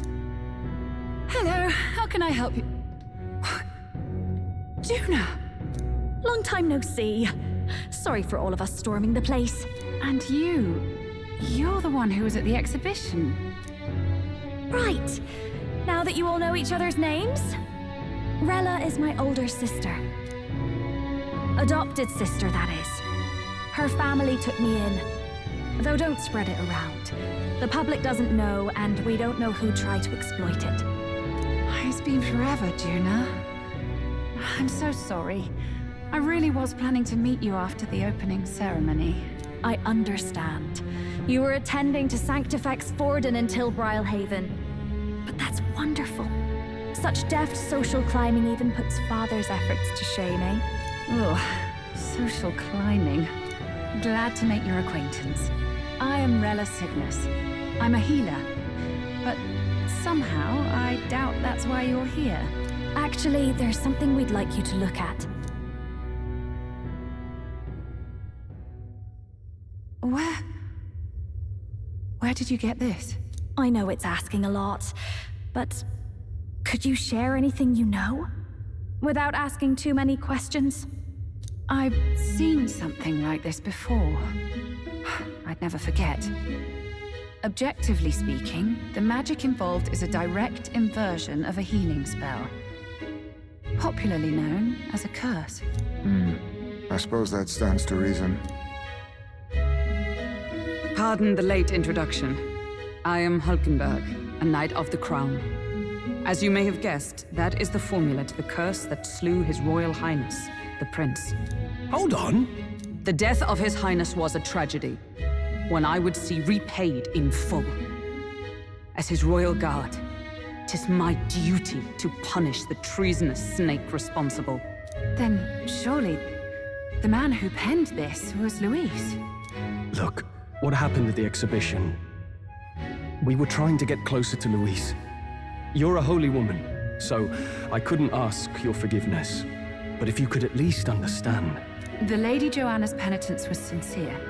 Hello. How can I help you? Junah! Long time no see. Sorry for all of us storming the place. And you're the one who was at the exhibition. Right. Now that you all know each other's names, Rella is my older sister. Adopted sister, that is. Her family took me in. Though don't spread it around. The public doesn't know, and we don't know who tried to exploit it. It's been forever, Junah. I'm so sorry. I really was planning to meet you after the opening ceremony. I understand. You were attending to Sanctifex Forden until Brylehaven. But that's wonderful. Such deft social climbing even puts Father's efforts to shame, eh? Ugh, social climbing. Glad to make your acquaintance. I am Rella Cygnus. I'm a healer. But somehow, I doubt that's why you're here. Actually, there's something we'd like you to look at. Where did you get this? I know it's asking a lot, but could you share anything you know? Without asking too many questions? I've seen something like this before. I'd never forget. Objectively speaking, the magic involved is a direct inversion of a healing spell. Popularly known as a curse. I suppose that stands to reason. Pardon the late introduction. I am Hulkenberg, a Knight of the Crown. As you may have guessed, that is the formula to the curse that slew His Royal Highness, the Prince. Hold on! The death of His Highness was a tragedy, one I would see repaid in full. As His Royal Guard, 'tis my duty to punish the treasonous snake responsible. Then surely the man who penned this was Luis. Look, what happened at the exhibition? We were trying to get closer to Louise. You're a holy woman, so I couldn't ask your forgiveness. But if you could at least understand. The Lady Joanna's penitence was sincere.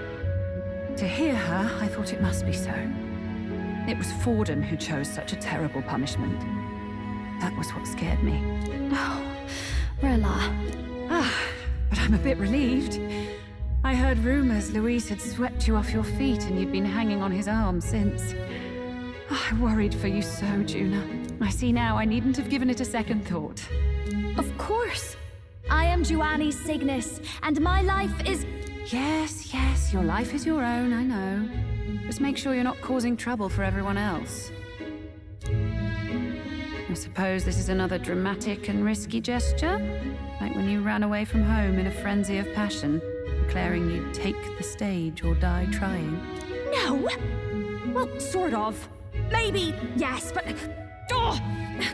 To hear her, I thought it must be so. It was Forden who chose such a terrible punishment. That was what scared me. Oh, Rilla. But I'm a bit relieved. I heard rumors Louise had swept you off your feet and you'd been hanging on his arm since. I worried for you so, Junah. I see now I needn't have given it a second thought. Of course. I am Juani's Cygnus, and my life is... Yes, your life is your own, I know. Just make sure you're not causing trouble for everyone else. I suppose this is another dramatic and risky gesture? Like when you ran away from home in a frenzy of passion, declaring you'd take the stage or die trying. No! Well, sort of. Maybe, yes, but... Oh,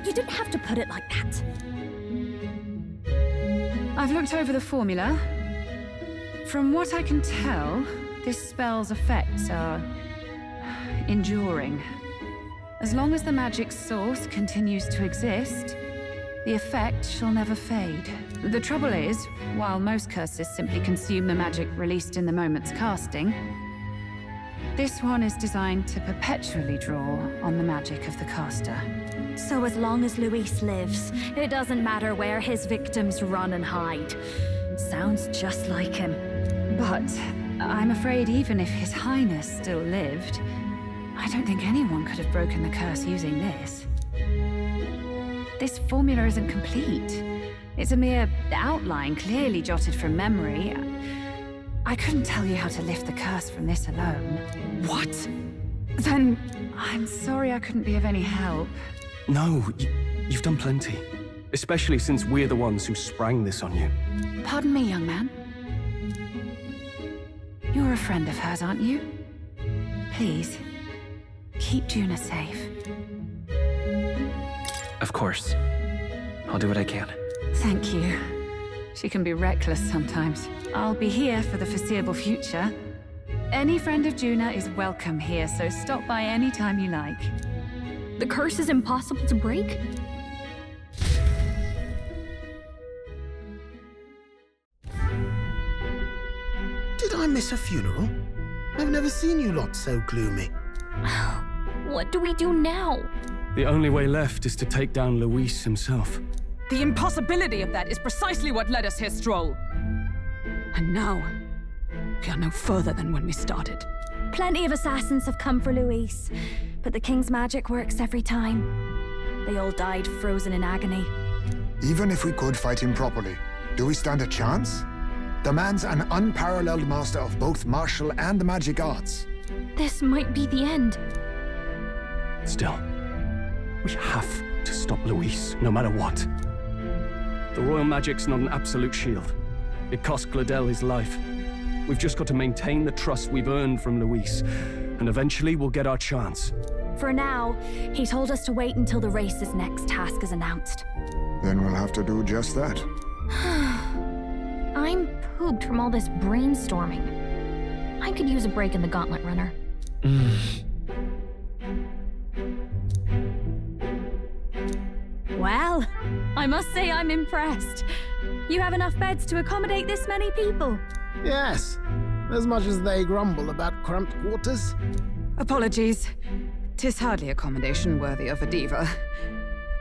you didn't have to put it like that. I've looked over the formula. From what I can tell, this spell's effects are... enduring. As long as the magic's source continues to exist, the effect shall never fade. The trouble is, while most curses simply consume the magic released in the moment's casting, this one is designed to perpetually draw on the magic of the caster. So as long as Luis lives, it doesn't matter where his victims run and hide. Sounds just like him. But I'm afraid even if His Highness still lived, I don't think anyone could have broken the curse using this. This formula isn't complete. It's a mere outline, clearly jotted from memory. I couldn't tell you how to lift the curse from this alone. What? Then I'm sorry I couldn't be of any help. No, you've done plenty. Especially since we're the ones who sprang this on you. Pardon me, young man. You're a friend of hers, aren't you? Please, keep Junah safe. Of course. I'll do what I can. Thank you. She can be reckless sometimes. I'll be here for the foreseeable future. Any friend of Junah is welcome here, so stop by any time you like. The curse is impossible to break? Did I miss a funeral? I've never seen you lot so gloomy. What do we do now? The only way left is to take down Luis himself. The impossibility of that is precisely what led us here, Stroll. And now, we are no further than when we started. Plenty of assassins have come for Luis, but the king's magic works every time. They all died frozen in agony. Even if we could fight him properly, do we stand a chance? The man's an unparalleled master of both martial and magic arts. This might be the end. Still, we have to stop Luis, no matter what. The royal magic's not an absolute shield. It cost Gladel his life. We've just got to maintain the trust we've earned from Luis, and eventually we'll get our chance. For now, he told us to wait until the race's next task is announced. Then we'll have to do just that. I'm pooped from all this brainstorming. I could use a break in the Gauntlet Runner. Well, I must say I'm impressed. You have enough beds to accommodate this many people? Yes, as much as they grumble about cramped quarters. Apologies. 'Tis hardly accommodation worthy of a diva.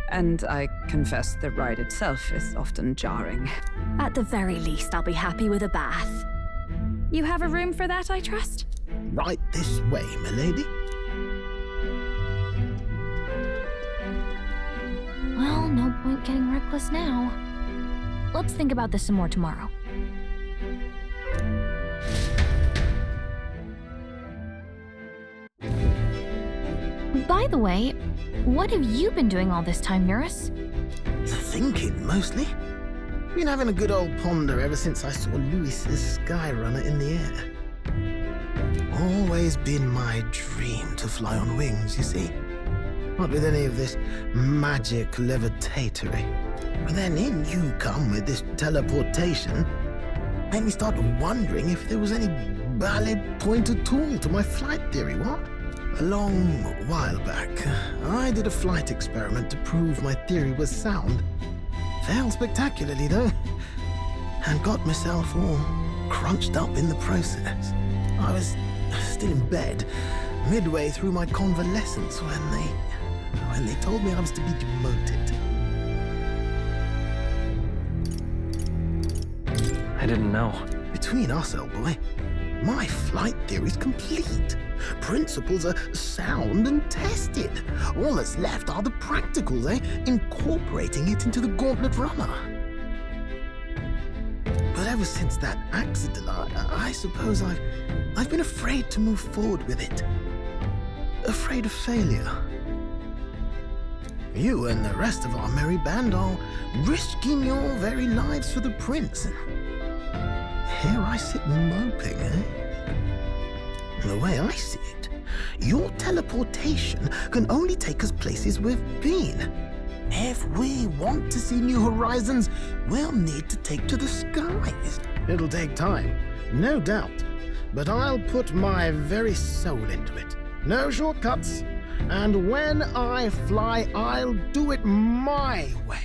And I confess the ride itself is often jarring. At the very least, I'll be happy with a bath. You have a room for that, I trust? Right this way, milady. Well, no point getting reckless now. Let's think about this some more tomorrow. By the way, what have you been doing all this time, Eurus? Thinking, mostly. Been having a good old ponder ever since I saw Luis's Skyrunner in the air. Always been my dream to fly on wings, you see. Not with any of this magic levitatory. But then in you come with this teleportation. made me start wondering if there was any valid point at all to my flight theory, what? A long while back, I did a flight experiment to prove my theory was sound. Failed spectacularly, though, and got myself all crunched up in the process. I was still in bed, midway through my convalescence, when they told me I was to be demoted. I didn't know. Between us, old boy, my flight theory's complete. Principles are sound and tested. All that's left are the practicals, incorporating it into the gauntlet runner. But ever since that accident, I suppose I've been afraid to move forward with it. Afraid of failure. You and the rest of our merry band are risking your very lives for the prince. Here I sit moping, The way I see it, your teleportation can only take us places we've been. If we want to see new horizons, we'll need to take to the skies. It'll take time, no doubt, but I'll put my very soul into it. No shortcuts, and when I fly, I'll do it my way.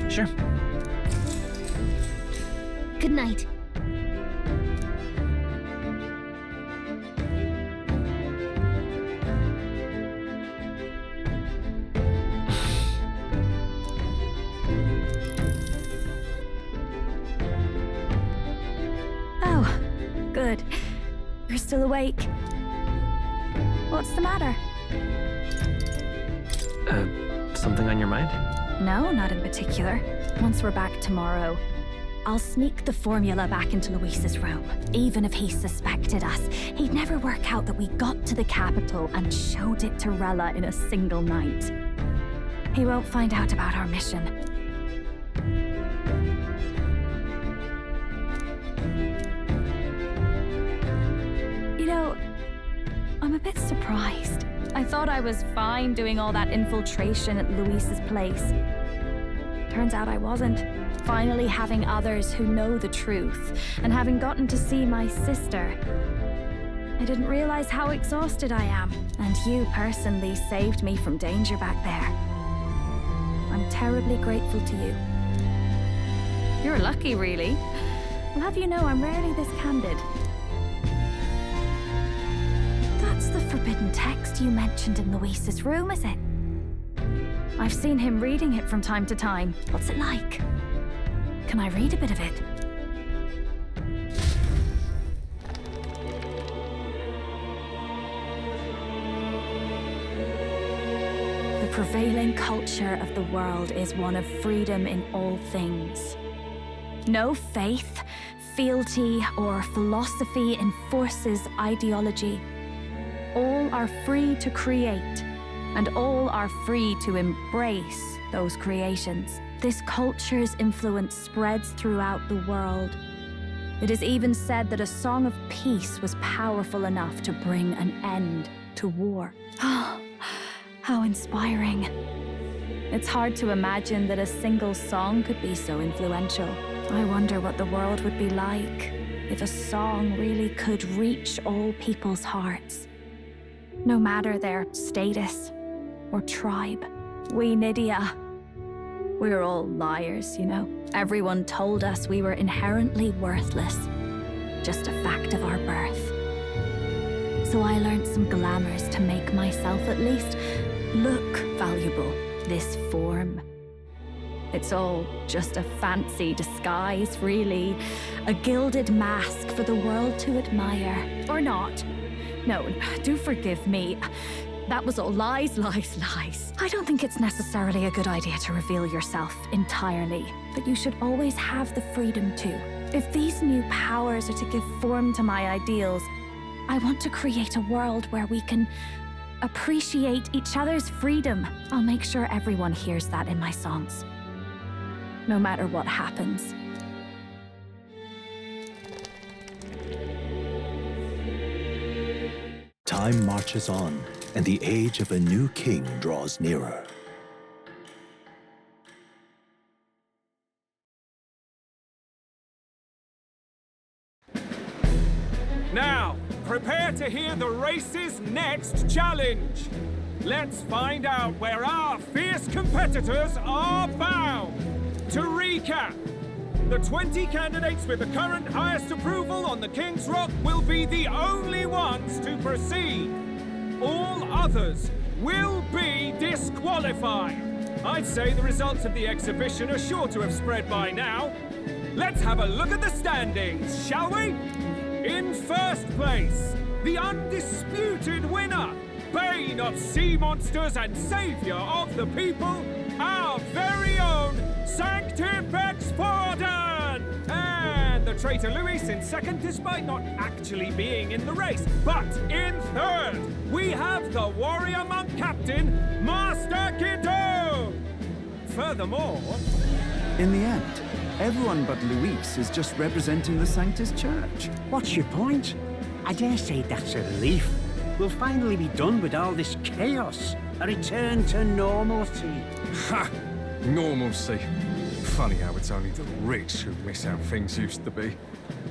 Sure. Good night. Oh, good. You're still awake. What's the matter? Something on your mind? No, not in particular. Once we're back tomorrow, I'll sneak the formula back into Luis's room. Even if he suspected us, he'd never work out that we got to the capital and showed it to Rella in a single night. He won't find out about our mission. You know, I'm a bit surprised. I thought I was fine doing all that infiltration at Luis's place. Turns out I wasn't. Finally having others who know the truth, and having gotten to see my sister. I didn't realize how exhausted I am, and you personally saved me from danger back there. I'm terribly grateful to you. You're lucky, really. I'll have you know I'm rarely this candid. That's the forbidden text you mentioned in Luis's room, is it? I've seen him reading it from time to time. What's it like? Can I read a bit of it? The prevailing culture of the world is one of freedom in all things. No faith, fealty, or philosophy enforces ideology. All are free to create, and all are free to embrace those creations. This culture's influence spreads throughout the world. It is even said that a song of peace was powerful enough to bring an end to war. Oh, how inspiring. It's hard to imagine that a single song could be so influential. I wonder what the world would be like if a song really could reach all people's hearts. No matter their status or tribe. We Nydia, we're all liars, you know. Everyone told us we were inherently worthless. Just a fact of our birth. So I learned some glamours to make myself at least look valuable. This form. It's all just a fancy disguise, really. A gilded mask for the world to admire. Or not. No, do forgive me. That was all lies, lies, lies. I don't think it's necessarily a good idea to reveal yourself entirely, but you should always have the freedom to. If these new powers are to give form to my ideals, I want to create a world where we can appreciate each other's freedom. I'll make sure everyone hears that in my songs, no matter what happens. Time marches on, and the age of a new king draws nearer. Now, prepare to hear the race's next challenge. Let's find out where our fierce competitors are bound. To recap, the 20 candidates with the current highest approval on the King's Rock will be the only ones to proceed. All others will be disqualified. I'd say the results of the exhibition are sure to have spread by now. Let's have a look at the standings, shall we? In first place, the undisputed winner, bane of sea monsters and savior of the people, our very own Sanctifex Forden! And the traitor Luis in second, despite not actually being in the race. But in third, we have the warrior monk captain, Master Kiddo! Furthermore... In the end, everyone but Luis is just representing the Sanctus Church. What's your point? I dare say that's a relief. We'll finally be done with all this chaos. A return to normalcy. Ha! Normalcy. Funny how it's only the rich who miss how things used to be.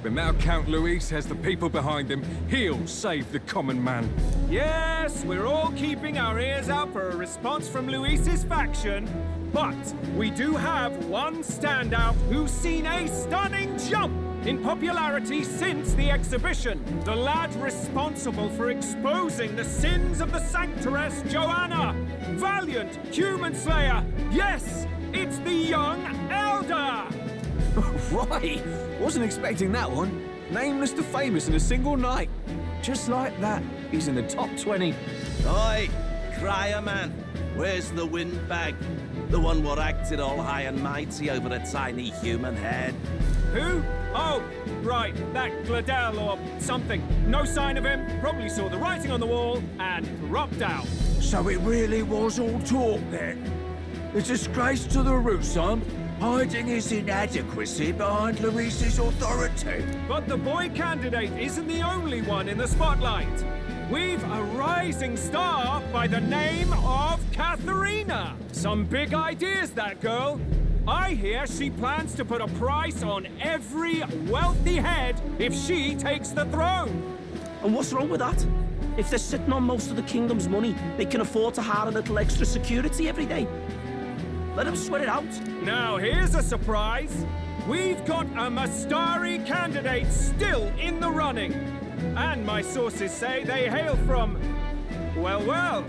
But now Count Luis has the people behind him. He'll save the common man. Yes, we're all keeping our ears out for a response from Luis's faction. But we do have one standout who's seen a stunning jump in popularity since the exhibition. The lad responsible for exposing the sins of the Sanctoress Junah. Valiant human slayer. Yes, it's the young elder. Right, wasn't expecting that one. Nameless to famous in a single night. Just like that, he's in the top 20. Oi, crier man, where's the windbag? The one what acted all high and mighty over a tiny human head. Who? Oh, right, that Gladell or something. No sign of him, probably saw the writing on the wall and dropped out. So it really was all talk then? A disgrace to the Rusan, hiding his inadequacy behind Luis's authority. But the boy candidate isn't the only one in the spotlight. We've a rising star by the name of Katharina. Some big ideas, that girl. I hear she plans to put a price on every wealthy head if she takes the throne. And what's wrong with that? If they're sitting on most of the kingdom's money, they can afford to hire a little extra security every day. Let them sweat it out. Now, here's a surprise. We've got a Mastari candidate still in the running. And my sources say they hail from, well,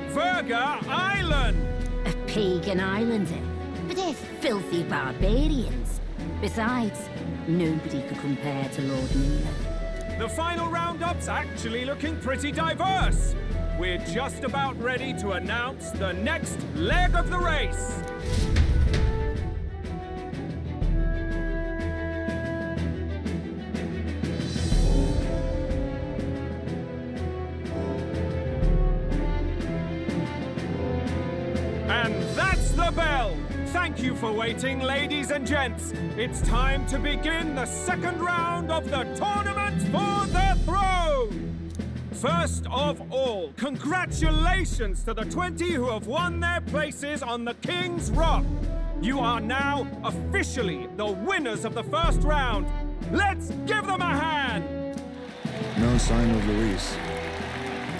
Verga Island. A pagan island, eh? But they're filthy barbarians. Besides, nobody could compare to Lord Mila. The final roundup's actually looking pretty diverse. We're just about ready to announce the next leg of the race. And that's the bell. Thank you for waiting, ladies and gents. It's time to begin the second round of the tournament for the throne. First of all, congratulations to the 20 who have won their places on the King's Rock. You are now officially the winners of the first round. Let's give them a hand. No sign of Luis.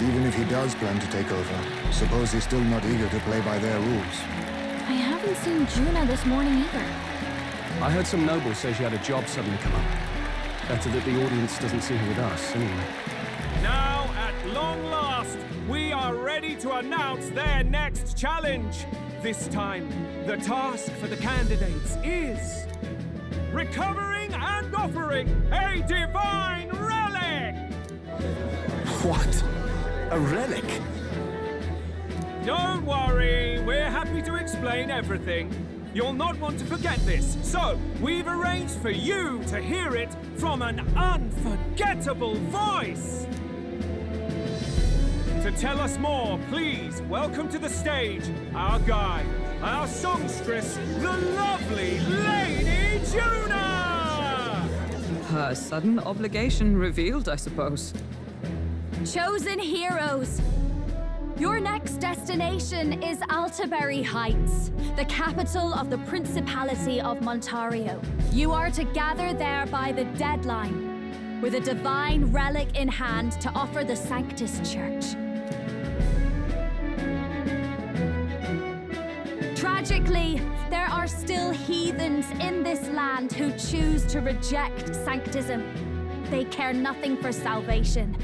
Even if he does plan to take over, suppose he's still not eager to play by their rules. I haven't seen Junah this morning either. I heard some nobles say she had a job suddenly come up. Better that the audience doesn't see her with us, anyway. Now, at long last, we are ready to announce their next challenge. This time, the task for the candidates is recovering and offering a divine relic! What? A relic? Don't worry, we're happy to explain everything. You'll not want to forget this, so we've arranged for you to hear it from an unforgettable voice. To tell us more, please welcome to the stage our guide, our songstress, the lovely Lady Junah! Her sudden obligation revealed, I suppose. Chosen heroes! Your next destination is Altaberry Heights, the capital of the Principality of Montario. You are to gather there by the deadline, with a divine relic in hand to offer the Sanctus Church. Tragically, there are still heathens in this land who choose to reject sanctism. They care nothing for salvation.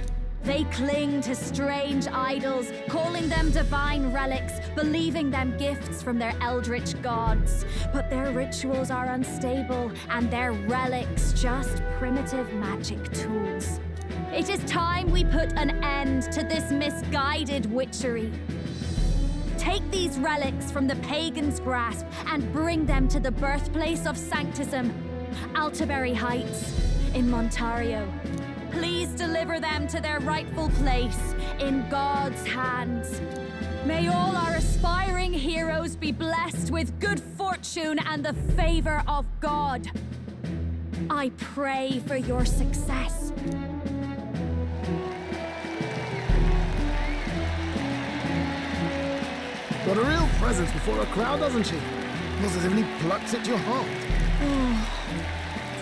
They cling to strange idols, calling them divine relics, believing them gifts from their eldritch gods. But their rituals are unstable, and their relics just primitive magic tools. It is time we put an end to this misguided witchery. Take these relics from the pagan's grasp and bring them to the birthplace of sanctism, Altaberry Heights, in Montario. Please deliver them to their rightful place in God's hands. May all our aspiring heroes be blessed with good fortune and the favor of God. I pray for your success. Got a real presence before a crowd, doesn't she? Positively plucks at your heart.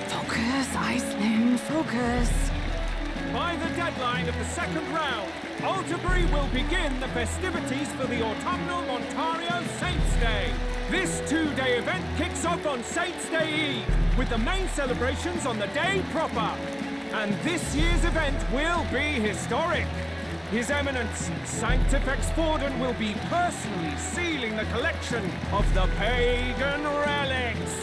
Focus, Iceland, focus. By the deadline of the second round, Altaberry will begin the festivities for the autumnal Montario Saints' Day. This two-day event kicks off on Saints' Day Eve, with the main celebrations on the day proper. And this year's event will be historic. His Eminence, Sanctifex Forden, will be personally sealing the collection of the pagan relics.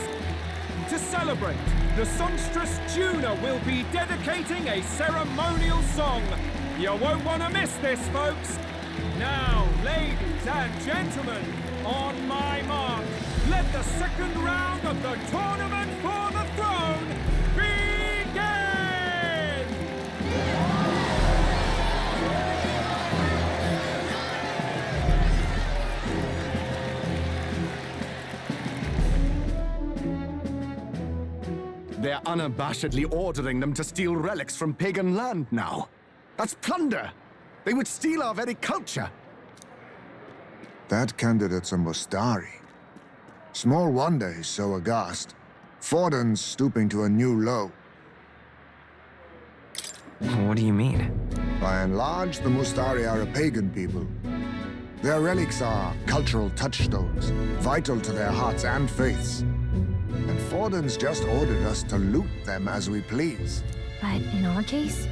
To celebrate, the songstress Junah will be dedicating a ceremonial song. You won't want to miss this, folks. Now, ladies and gentlemen, on my mark, let the second round of the Tournament for the Throne begin! They're unabashedly ordering them to steal relics from pagan land now. That's plunder! They would steal our very culture! That candidate's a Mustari. Small wonder he's so aghast. Forden's stooping to a new low. What do you mean? By and large, the Mustari are a pagan people. Their relics are cultural touchstones, vital to their hearts and faiths. And Forden's just ordered us to loot them as we please. But in our case,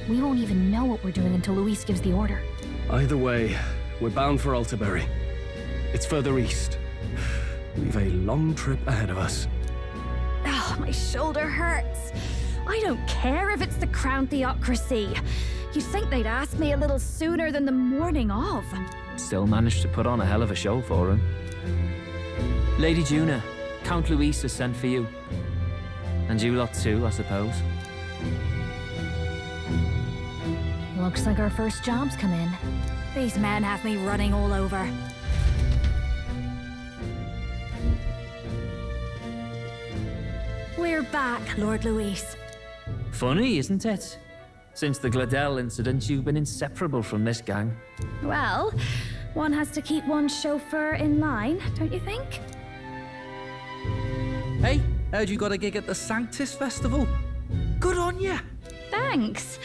we won't even know what we're doing until Luis gives the order. Either way, we're bound for Altaberry. It's further east. We've a long trip ahead of us. Oh, my shoulder hurts. I don't care if it's the Crown Theocracy. You'd think they'd ask me a little sooner than the morning of. Still managed to put on a hell of a show for him. Lady Junah, Count Luis has sent for you. And you lot too, I suppose. Looks like our first job's come in. These men have me running all over. We're back, Lord Luis. Funny, isn't it? Since the Gladel incident, you've been inseparable from this gang. Well, one has to keep one's chauffeur in line, don't you think? Hey, heard you got a gig at the Sanctus Festival? Good on ya! Thanks.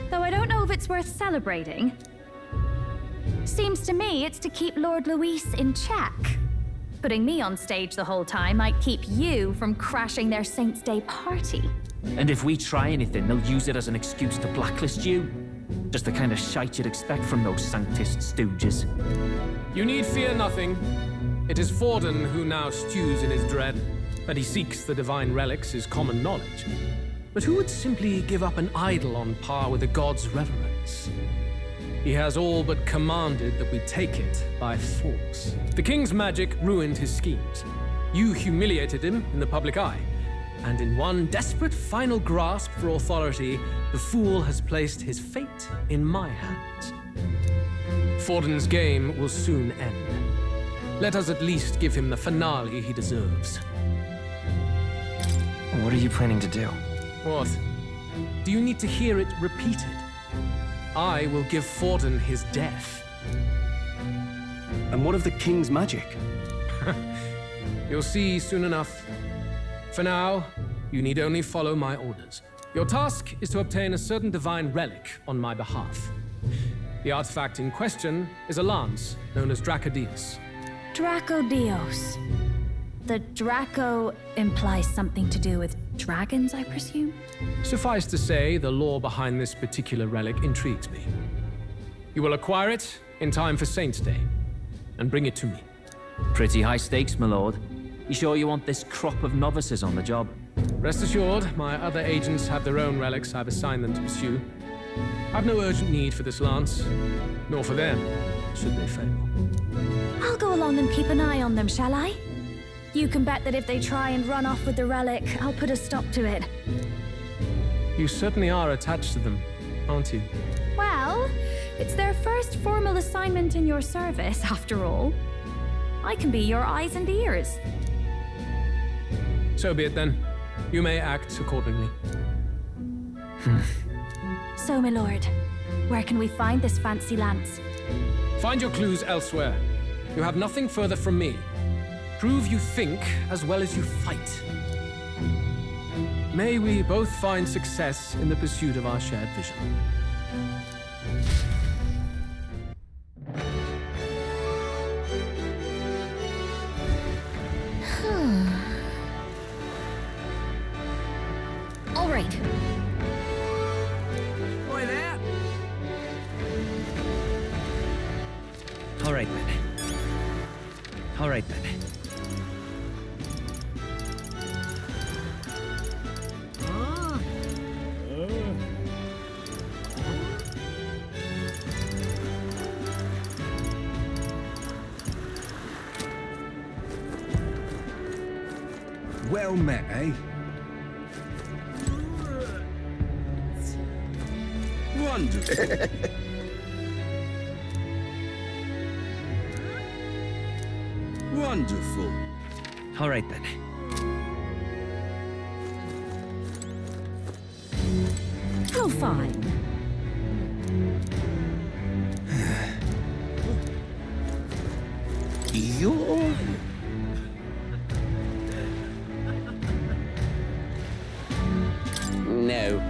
Though I don't know if it's worth celebrating. Seems to me it's to keep Lord Luis in check. Putting me on stage the whole time might keep you from crashing their Saints' Day party. And if we try anything, they'll use it as an excuse to blacklist you. Just the kind of shite you'd expect from those Sanctist stooges. You need fear nothing. It is Forden who now stews in his dread. That he seeks the divine relics is common knowledge. But who would simply give up an idol on par with the god's reverence? He has all but commanded that we take it by force. The king's magic ruined his schemes. You humiliated him in the public eye. And in one desperate final grasp for authority, the fool has placed his fate in my hands. Forden's game will soon end. Let us at least give him the finale he deserves. What are you planning to do? What? Do you need to hear it repeated? I will give Forden his death. And what of the king's magic? You'll see soon enough. For now, you need only follow my orders. Your task is to obtain a certain divine relic on my behalf. The artifact in question is a lance known as Dracodius. Dracodios. The Draco implies something to do with dragons, I presume? Suffice to say, the lore behind this particular relic intrigues me. You will acquire it in time for Saint's Day, and bring it to me. Pretty high stakes, my lord. You sure you want this crop of novices on the job? Rest assured, my other agents have their own relics I've assigned them to pursue. I've no urgent need for this lance, nor for them, should they fail. I'll go along and keep an eye on them, shall I? You can bet that if they try and run off with the relic, I'll put a stop to it. You certainly are attached to them, aren't you? Well, it's their first formal assignment in your service, after all. I can be your eyes and ears. So be it then. You may act accordingly. So, my lord, where can we find this fancy lance? Find your clues elsewhere. You have nothing further from me. Prove you think as well as you fight. May we both find success in the pursuit of our shared vision. All right. Boy, there. All right, then. All right, then. Well met, eh? Wonderful. Wonderful. All right, then. How fine. You're... No.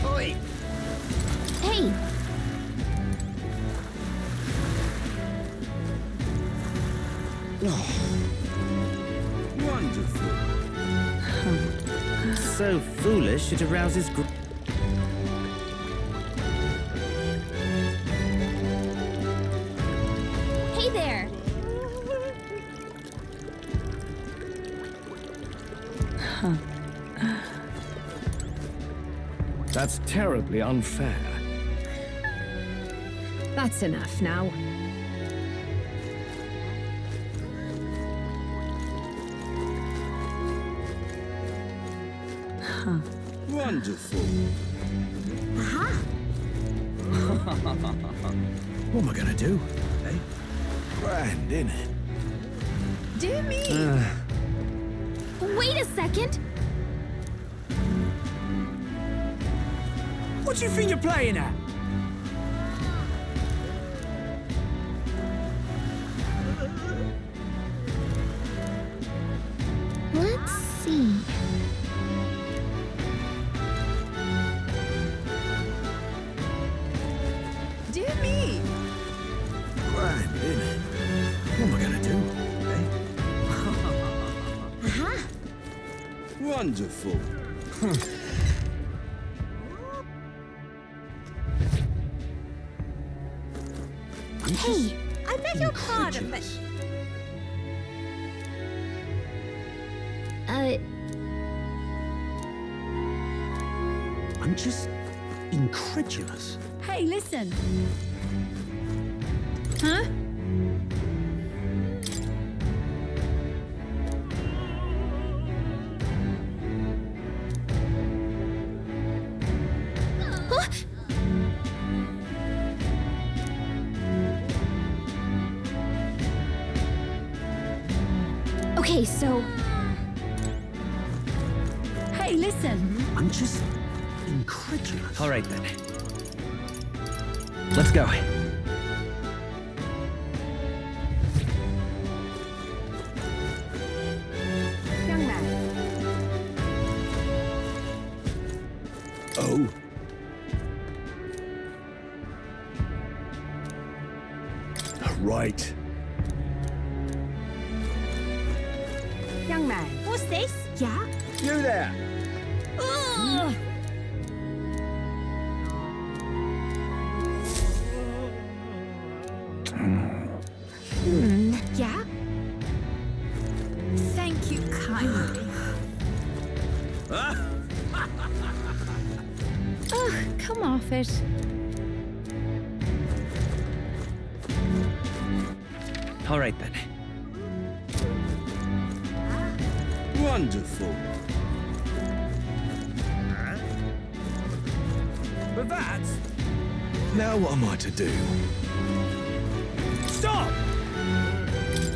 Oi! Hey! Wonderful. So foolish, it arouses Hey there! That's terribly unfair. That's enough now. Wonderful. Aha! What am I gonna do? Eh? Grand, innit? Do me! Wait a second! What do you think you're playing at? Let's see. Do me! Grand, innit? What am I gonna do? Eh? Aha! Wonderful. Hey, I beg your pardon, but... I'm just incredulous. Hey, listen. Huh? Okay, so... Hey, listen. I'm just incredulous. All right, then. Let's go. Young man. Oh. Right. Young man. What's this? Yeah? You there! Ugh. Yeah? Thank you kindly. Ugh, come off it. All right, then. Wonderful. But that... Now what am I to do? Stop!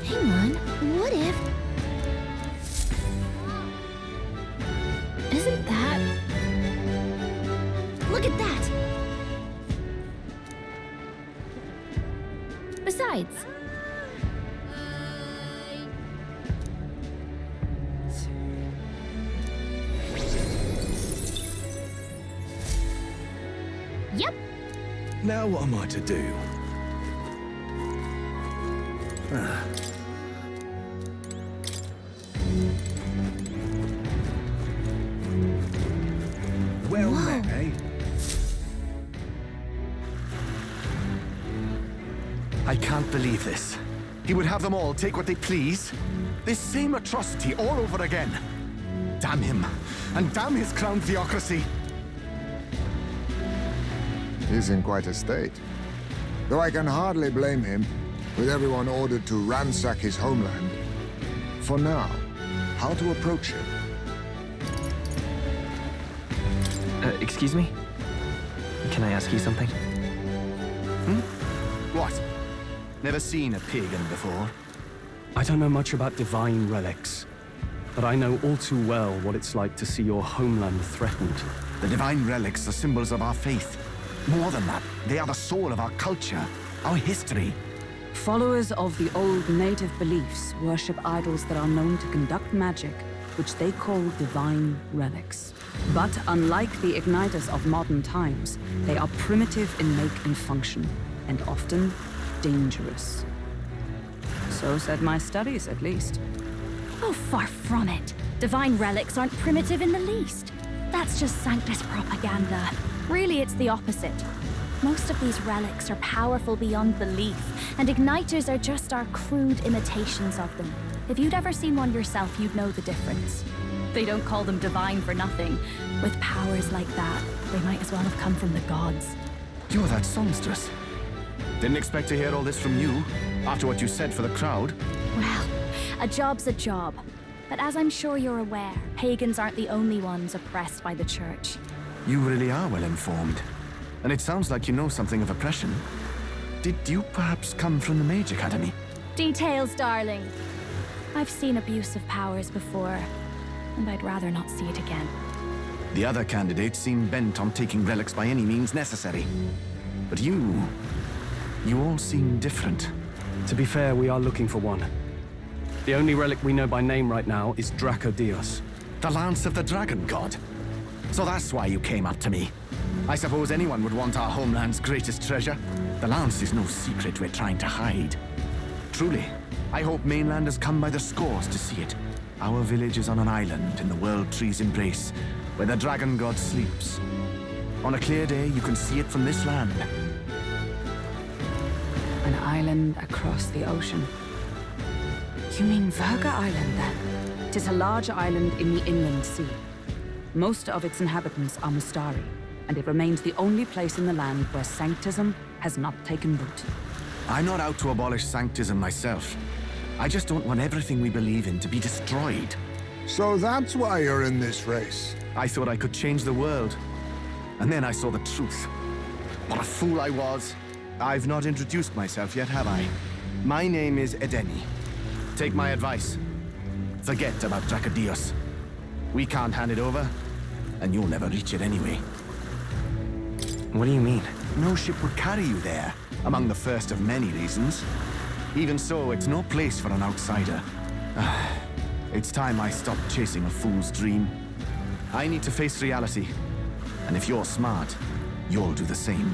Hang on, what if... Isn't that... Look at that! Besides... Yep. Now what am I to do? Well met, eh? I can't believe this. He would have them all take what they please. This same atrocity all over again. Damn him, and damn his crown theocracy. He's in quite a state. Though I can hardly blame him, with everyone ordered to ransack his homeland. For now, how to approach him? Excuse me? Can I ask you something? What? Never seen a pagan before? I don't know much about divine relics, but I know all too well what it's like to see your homeland threatened. The divine relics are symbols of our faith. More than that, they are the soul of our culture, our history. Followers of the old native beliefs worship idols that are known to conduct magic, which they call divine relics. But unlike the igniters of modern times, they are primitive in make and function, and often dangerous. So said my studies, at least. Oh, far from it. Divine relics aren't primitive in the least. That's just Sanctus propaganda. Really, it's the opposite. Most of these relics are powerful beyond belief, and igniters are just our crude imitations of them. If you'd ever seen one yourself, you'd know the difference. They don't call them divine for nothing. With powers like that, they might as well have come from the gods. You're that songstress. Didn't expect to hear all this from you, after what you said for the crowd. Well, a job's a job. But as I'm sure you're aware, pagans aren't the only ones oppressed by the church. You really are well informed. And it sounds like you know something of oppression. Did you perhaps come from the Mage Academy? Details, darling. I've seen abuse of powers before, and I'd rather not see it again. The other candidates seem bent on taking relics by any means necessary. But you all seem different. To be fair, we are looking for one. The only relic we know by name right now is Draco Dios. The Lance of the Dragon God. So that's why you came up to me. I suppose anyone would want our homeland's greatest treasure. The Lance is no secret we're trying to hide. Truly, I hope mainlanders come by the scores to see it. Our village is on an island in the World Tree's embrace, where the Dragon God sleeps. On a clear day, you can see it from this land. An island across the ocean. You mean Virga Island, then? 'Tis a large island in the inland sea. Most of its inhabitants are Mustari, and it remains the only place in the land where sanctism has not taken root. I'm not out to abolish sanctism myself. I just don't want everything we believe in to be destroyed. So that's why you're in this race. I thought I could change the world. And then I saw the truth. What a fool I was. I've not introduced myself yet, have I? My name is Edeni. Take my advice. Forget about Dracodios. We can't hand it over, and you'll never reach it anyway. What do you mean? No ship would carry you there, among the first of many reasons. Even so, it's no place for an outsider. It's time I stopped chasing a fool's dream. I need to face reality. And if you're smart, you'll do the same.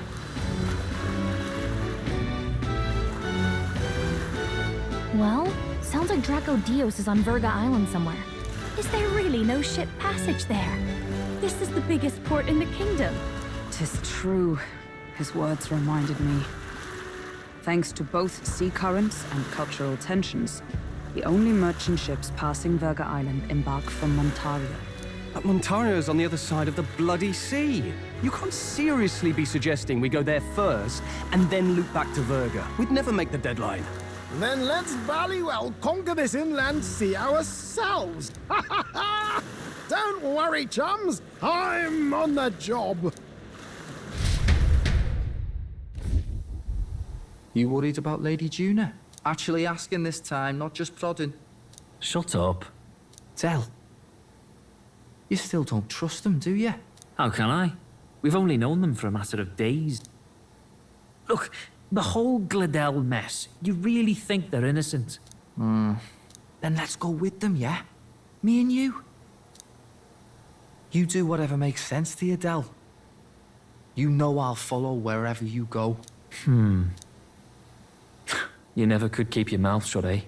Well, sounds like Dracodios is on Virga Island somewhere. Is there really no ship passage there? This is the biggest port in the kingdom. 'Tis true. His words reminded me. Thanks to both sea currents and cultural tensions, the only merchant ships passing Virga Island embark from Montario. But Montario's on the other side of the bloody sea. You can't seriously be suggesting we go there first and then loop back to Virga. We'd never make the deadline. Then let's bally well conquer this inland sea ourselves. Don't worry, chums. I'm on the job. You worried about Lady Junah? Actually asking this time, not just prodding. Shut up. Tell. You still don't trust them, do you? How can I? We've only known them for a matter of days. Look, the whole Gladel mess, you really think they're innocent? Then let's go with them, yeah? Me and you. You do whatever makes sense to you, Del. You know I'll follow wherever you go. You never could keep your mouth shut, eh?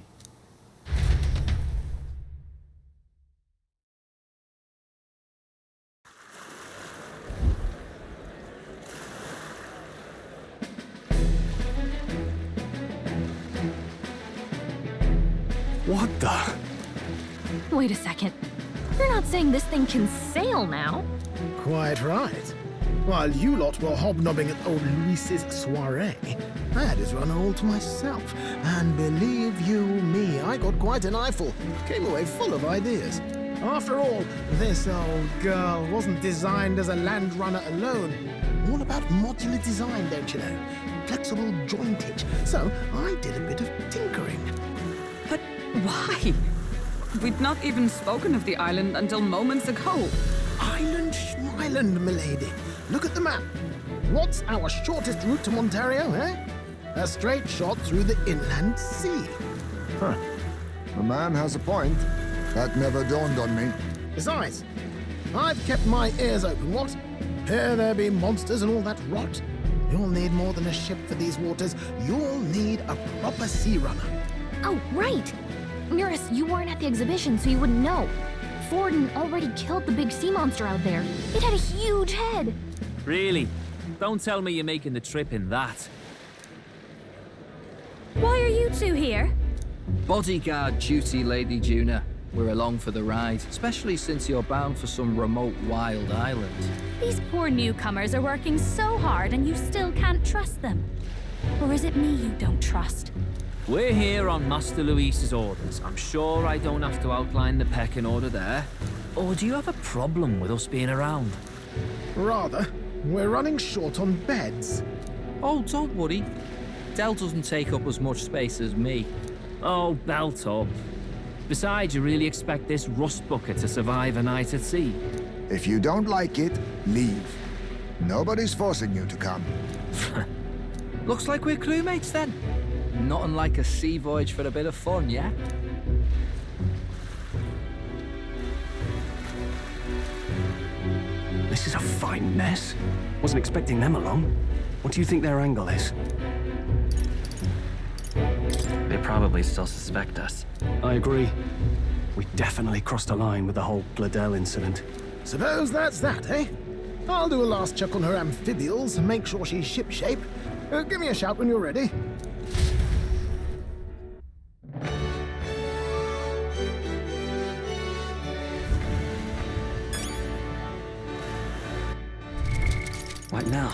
What the? Wait a second. You're not saying this thing can sail now? Quite right. While you lot were hobnobbing at old Luis's soiree, I had his run all to myself. And believe you me, I got quite an eyeful. Came away full of ideas. After all, this old girl wasn't designed as a land runner alone. All about modular design, don't you know? Flexible jointage. So I did a bit of tinkering. But why? We'd not even spoken of the island until moments ago. Island schmeiland, milady. Look at the map. What's our shortest route to Montario, eh? A straight shot through the inland sea. Huh. The man has a point. That never dawned on me. Besides, I've kept my ears open, what? Here there be monsters and all that rot. You'll need more than a ship for these waters. You'll need a proper sea runner. Oh, right! Nearest, you weren't at the exhibition, so you wouldn't know. Forden already killed the big sea monster out there. It had a huge head. Really? Don't tell me you're making the trip in that. Why are you two here? Bodyguard duty, Lady Junah. We're along for the ride, especially since you're bound for some remote wild island. These poor newcomers are working so hard and you still can't trust them. Or is it me you don't trust? We're here on Master Luis's orders. I'm sure I don't have to outline the pecking order there. Or do you have a problem with us being around? Rather, we're running short on beds. Oh, don't worry. Del doesn't take up as much space as me. Oh, belt up. Besides, you really expect this rust bucket to survive a night at sea? If you don't like it, leave. Nobody's forcing you to come. Looks like we're crewmates then. Nothing like a sea voyage for a bit of fun, yeah? This is a fine mess. Wasn't expecting them along. What do you think their angle is? They probably still suspect us. I agree. We definitely crossed a line with the whole Gladel incident. Suppose that's that, eh? I'll do a last check on her amphibials and make sure she's shipshape. Give me a shout when you're ready. What now?